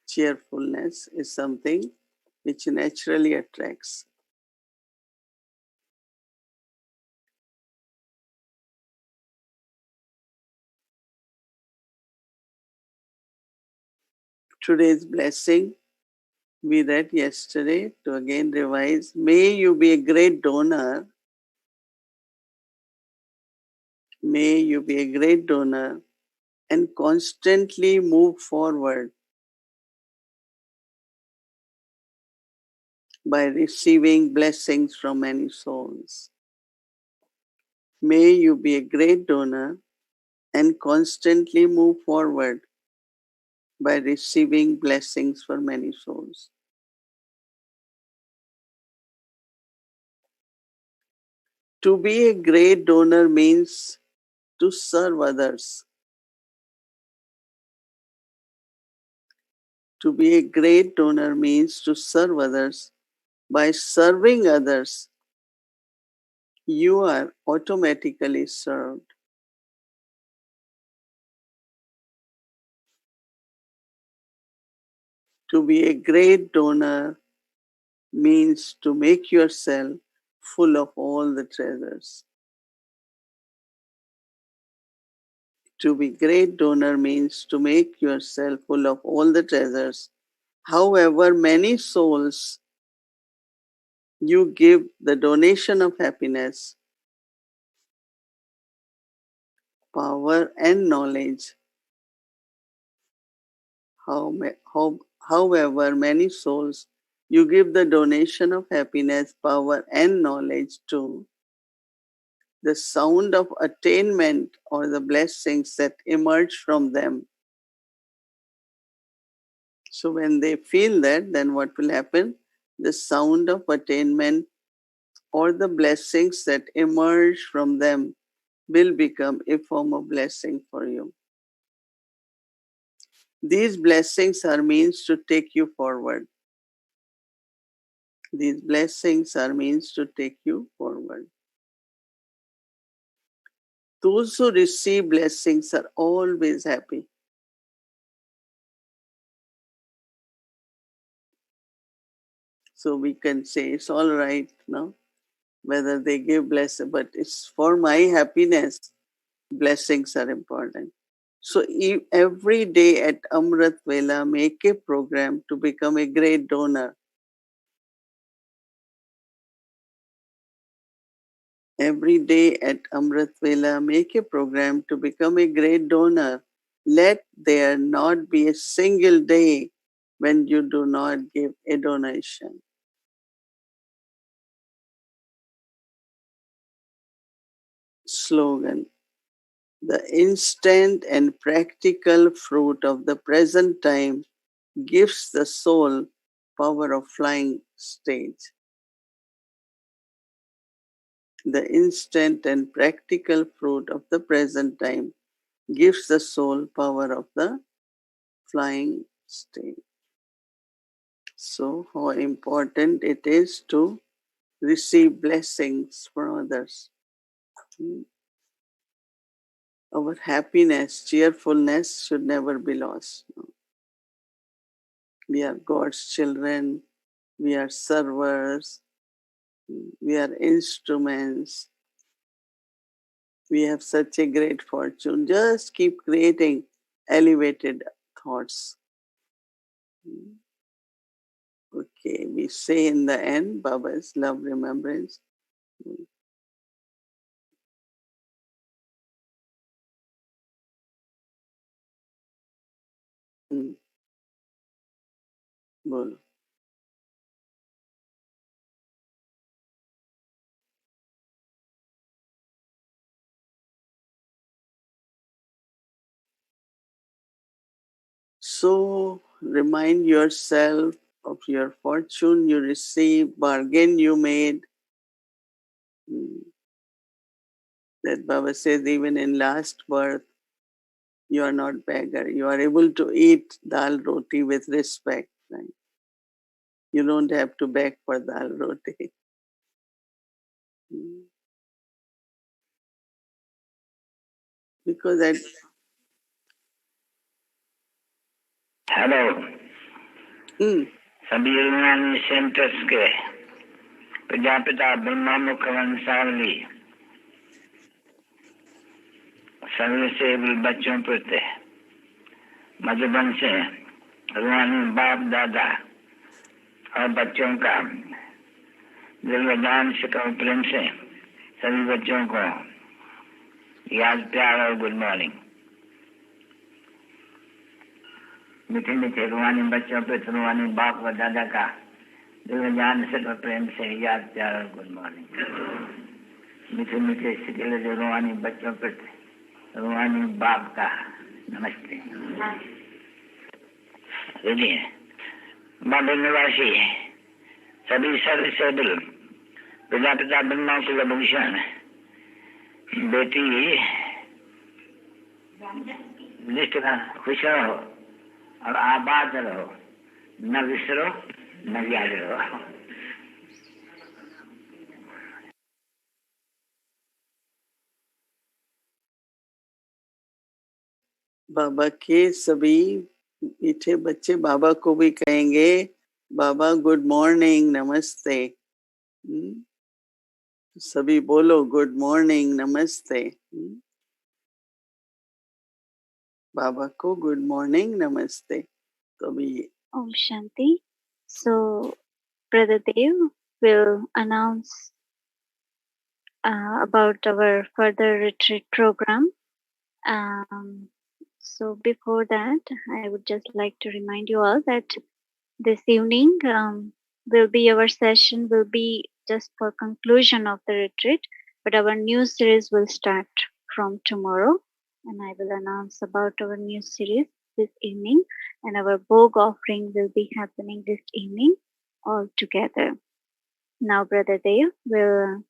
Cheerfulness is something which naturally attracts. Today's blessing we read yesterday, to again revise. May you be a great donor. May you be a great donor and constantly move forward by receiving blessings from many souls. May you be a great donor and constantly move forward by receiving blessings for many souls. To be a great donor means to serve others. To be a great donor means to serve others. By serving others, you are automatically served. To be a great donor means to make yourself full of all the treasures. To be great donor means to make yourself full of all the treasures. However, many souls you give the donation of happiness, power, and knowledge. However, many souls you give the donation of happiness, power, and knowledge to, the sound of attainment or the blessings that emerge from them. So when they feel that, then what will happen? The sound of attainment or the blessings that emerge from them will become a form of blessing for you. These blessings are means to take you forward. These blessings are means to take you forward. Those who receive blessings are always happy. So we can say it's all right, no? Whether they give blessing, but it's for my happiness. Blessings are important. So every day at Amrit Vela, make a program to become a great donor. Every day at Amrit Vela, make a program to become a great donor. Let there not be a single day when you do not give a donation. Slogan: the instant and practical fruit of the present time gives the soul power of flying stage. The instant and practical fruit of the present time gives the soul power of the flying stage. So, how important it is to receive blessings from others. Our happiness, cheerfulness should never be lost. We are God's children, we are servers, we are instruments. We have such a great fortune. Just keep creating elevated thoughts. Okay, we say in the end, Baba's love remembrance. Bolo. So remind yourself of your fortune you received, bargain you made. That Baba says even in last birth, you are not beggar. You are able to eat dal roti with respect. Right? You don't have to beg for dal roti. Because that. Hello. सभी यूनानी centres के प्रजापिता ब्रह्मा मुख वंशावली सभी सेवल बच्चों प्रति मधुबन से रूहानी बाप दादा और बच्चों का दिलवदान से प्रेम से सभी बच्चों को याद प्यार और गुड मॉर्निंग। मीठे मीठे रूहानी बच्चों पे रूहानी बाप व दादा का दिलवदान से प्रेम से याद प्यार और गुड मॉर्निंग। मीठे मीठे सिकले रूहानी बच्चों पे रूहानी बाप का नमस्ते। बाबा निवासी सभी सर्वसेबल प्रजापिता ब्रह्मा कुलभूषण बेटी निष्ठा खुश रहो और आबाद रहो, न विसरो न याद रहो। बाबा के सभी मीठे बच्चे बाबा को भी कहेंगे बाबा गुड मॉर्निंग नमस्ते। सभी बोलो गुड मॉर्निंग नमस्ते। बाबा को गुड मॉर्निंग नमस्ते। तो भी Om Shanti. So, Brother Dev will announce about our further retreat program. So, before that, I would just like to remind you all that this evening will be our session, will be just for conclusion of the retreat, but our new series will start from tomorrow, and I will announce about our new series this evening, and our Bhog offering will be happening this evening all together. Now, Brother Dev will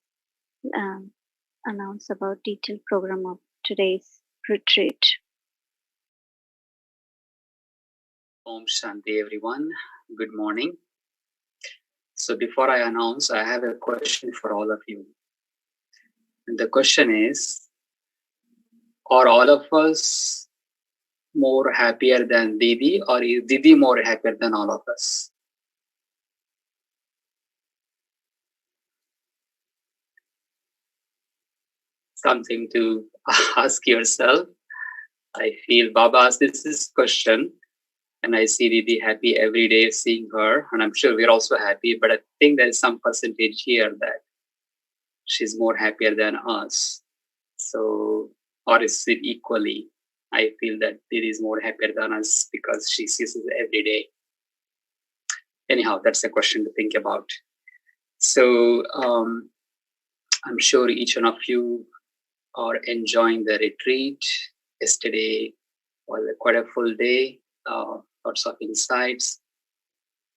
announce about detailed program of today's retreat. Om Shanti everyone. Good morning. So before I announce, I have a question for all of you. And the question is, are all of us more happier than Didi, or is Didi more happier than all of us? Something to ask yourself. I feel Baba asked this question, and I see Didi happy every day seeing her, and I'm sure we're also happy, but I think there is some percentage here that she's more happier than us. So, or is it equally? I feel that Didi is more happier than us because she sees us every day. Anyhow, that's a question to think about. So, I'm sure each one of you are enjoying the retreat. Yesterday was quite a full day. Lots of insights.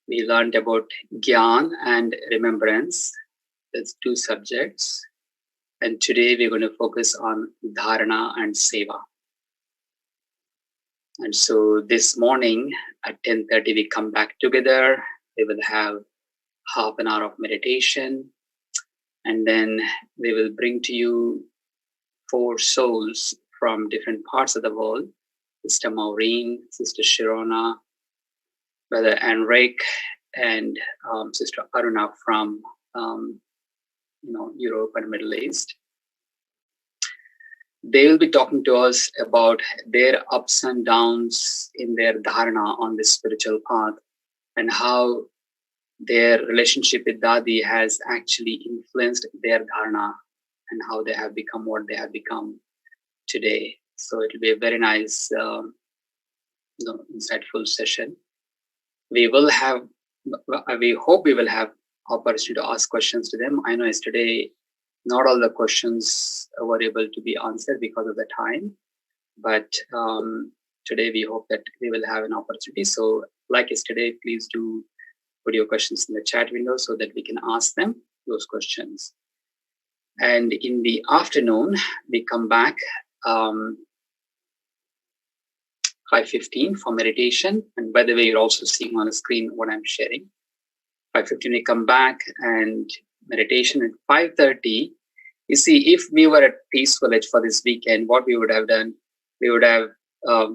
We learned about Gyan and remembrance. There's two subjects. And today we're going to focus on Dharana and Seva. And so this morning at 10:30 we come back together. We will have half an hour of meditation. And then we will bring to you 4 souls from different parts of the world. Sister Maureen, Sister Shirona, Brother Enric, and Sister Aruna from Europe and Middle East. They will be talking to us about their ups and downs in their dharana on this spiritual path, and how their relationship with Dadi has actually influenced their dharana and how they have become what they have become today. So it will be a very nice, insightful session. We hope we will have opportunity to ask questions to them. I know yesterday not all the questions were able to be answered because of the time, but today we hope that we will have an opportunity. So like yesterday, please do put your questions in the chat window so that we can ask them those questions. And in the afternoon, we come back 5:15 for meditation. And by the way, you're also seeing on the screen what I'm sharing. 5:15 we come back and meditation at 5:30. You see, if we were at Peace Village for this weekend, what we would have done, we would have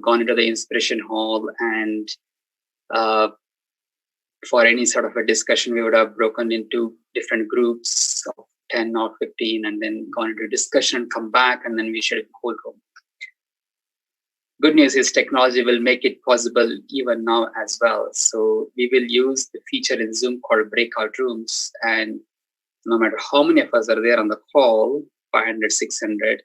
gone into the inspiration hall, and for any sort of a discussion, we would have broken into different groups of 10 or 15 and then gone into discussion, come back, and then we shared the whole room. Good news is technology will make it possible even now as well. So we will use the feature in Zoom called breakout rooms, and no matter how many of us are there on the call, 500, 600,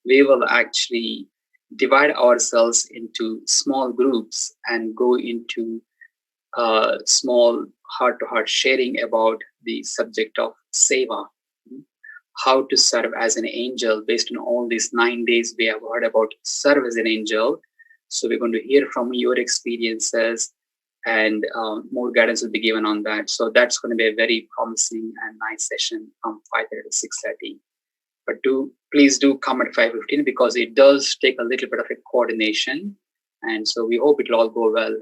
we will actually divide ourselves into small groups and go into small heart-to-heart sharing about the subject of Seva, how to serve as an angel. Based on all these 9 days, we have heard about serve as an angel. So we're going to hear from your experiences, and more guidance will be given on that. So that's going to be a very promising and nice session from 5:30 to 6:30. But please do come at 5:15 because it does take a little bit of a coordination. And so we hope it will all go well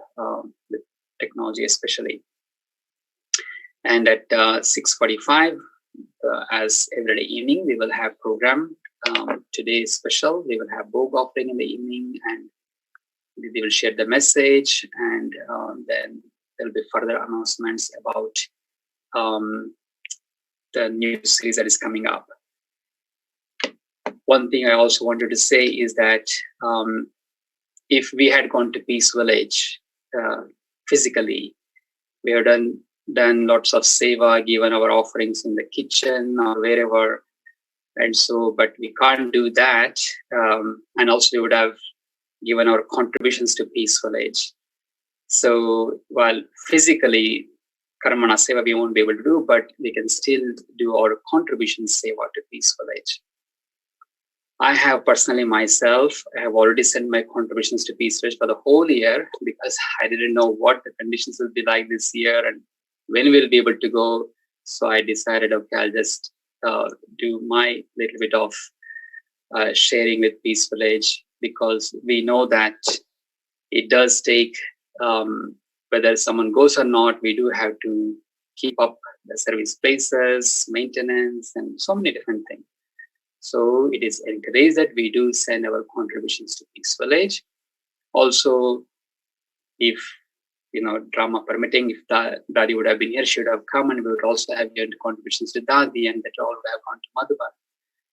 with technology especially. And at 6:45, as every day evening, we will have program. Today is special. We will have Bog offering in the evening, and they will share the message, and then there will be further announcements about the new series that is coming up. One thing I also wanted to say is that if we had gone to Peace Village physically, we have done lots of seva, given our offerings in the kitchen or wherever, and so, but we can't do that. And also we would have given our contributions to Peace Village. So while physically Karmana Seva we won't be able to do, but we can still do our contributions Seva to Peace Village. I have personally myself, I have already sent my contributions to Peace Village for the whole year because I didn't know what the conditions will be like this year and when we'll be able to go. So I decided, okay, I'll just do my little bit of sharing with Peace Village, because we know that it does take, whether someone goes or not, we do have to keep up the service places, maintenance, and so many different things. So it is encouraged that we do send our contributions to Peace Village. Also, if, drama permitting, if Dadi would have been here, she would have come, and we would also have given contributions to Dadi, and that all would have gone to Madhuban.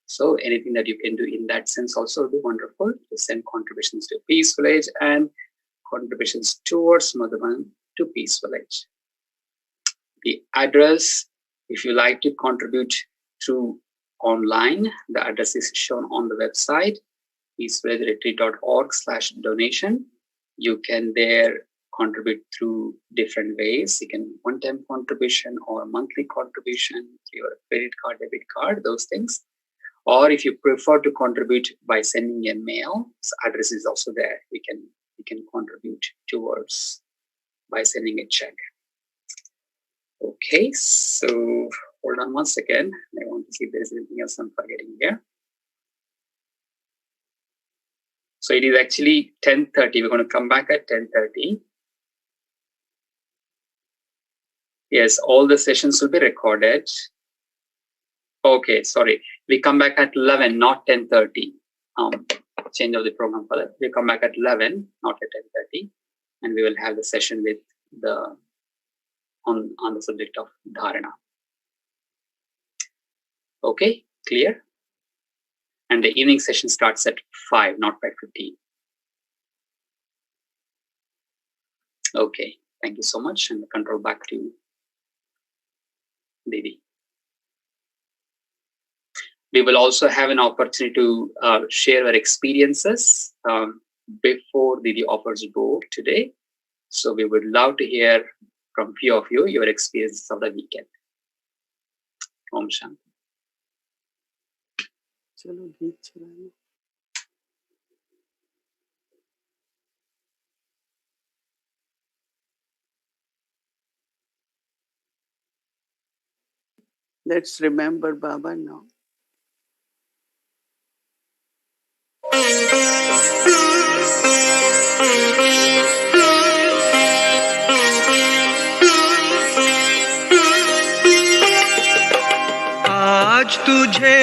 So anything that you can do in that sense also would be wonderful, to send contributions to Peace Village and contributions towards Madhuban to Peace Village. The address, if you like to contribute through online, the address is shown on the website, peacevillageretreat.org/donation. You can there contribute through different ways. You can one-time contribution or monthly contribution through your credit card, debit card, those things. Or if you prefer to contribute by sending a mail, the address is also there. You can contribute towards by sending a check. Okay, so hold on one second. I want to see if there's anything else I'm forgetting here. So it is actually 10:30. We're going to come back at 10:30. Yes, all the sessions will be recorded. Okay, sorry. We come back at 11, not 10:30. Change of the program for that. We come back at 11, not at 10:30, and we will have the session with on the subject of Dharana. Okay, clear? And the evening session starts at 5, not 5:15. Okay, thank you so much, and the control back to Didi. We will also have an opportunity to share our experiences before Didi offers Bo today. So we would love to hear from few of you, your experiences of the weekend. Om Shanti. Let's remember Baba now. आज तुझे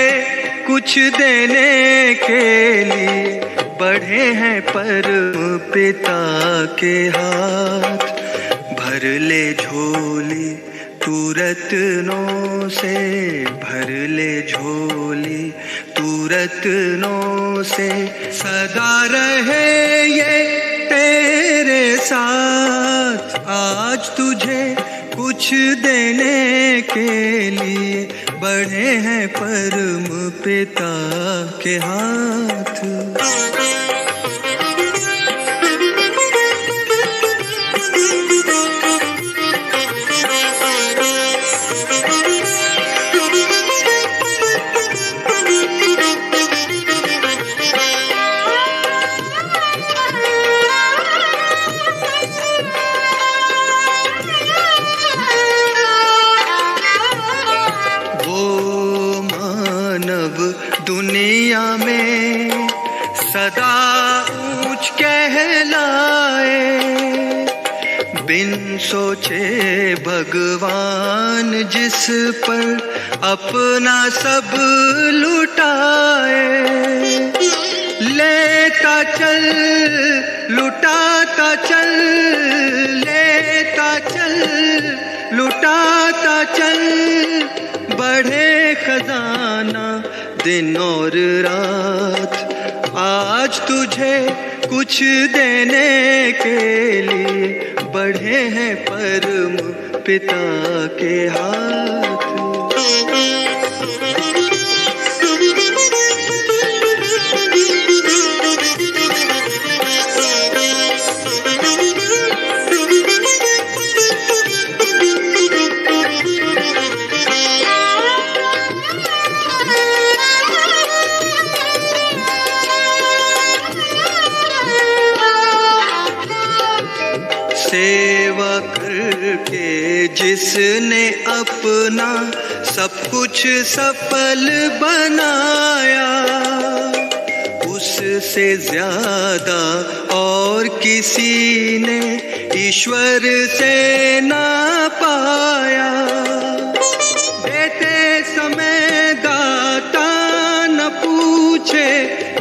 कुछ देने के लिए बढ़े हैं परम पिता के हाथ। भर ले झोली तू रत्नों से, भर ले झोली तू रत्नों से, सदा रहे ये तेरे साथ। आज तुझे कुछ देने के लिए बढ़े हैं परम पिता के हाथ। दुनिया में सदा ऊंच कहलाए, बिन सोचे भगवान जिस पर अपना सब लुटाए। लेता चल लुटाता चल, लेता चल लुटाता चल, बढ़े खजाना दिन और रात। आज तुझे कुछ देने के लिए बढ़े हैं परम पिता के हाथ। सेवा करके जिसने अपना सब कुछ सफल बनाया, उससे ज्यादा और किसी ने ईश्वर से ना पाया। देते समय दाता न पूछे,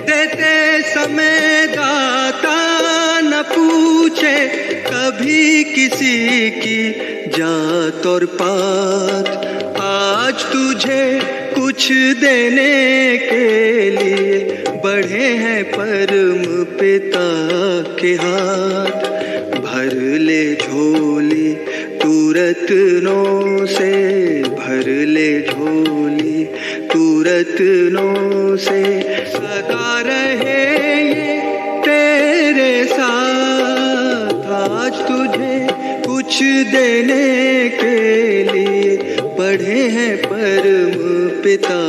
देते समय दाता न पूछे, कभी किसी की जात और पात। आज तुझे कुछ देने के लिए बढ़े हैं परम पिता के हाथ। भर ले झोली तू रत्नों से, भर ले झोली तू रत्नों से, सदा रहे ये तेरे साथ। आज तुझे कुछ देने के लिए बढ़े हैं परम पिता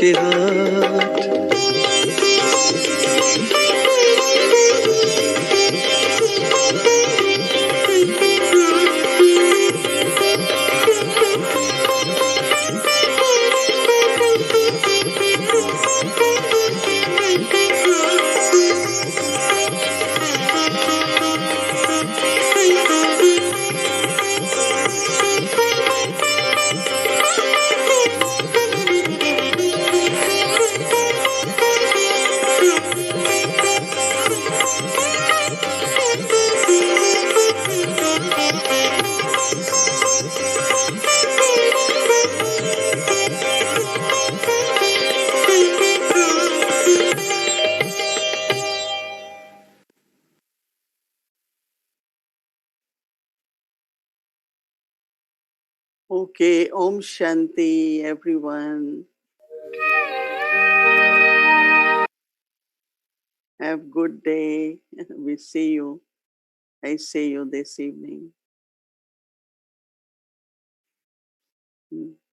के हाथ। Okay, Om Shanti, everyone. Have good day. We see you. I see you this evening.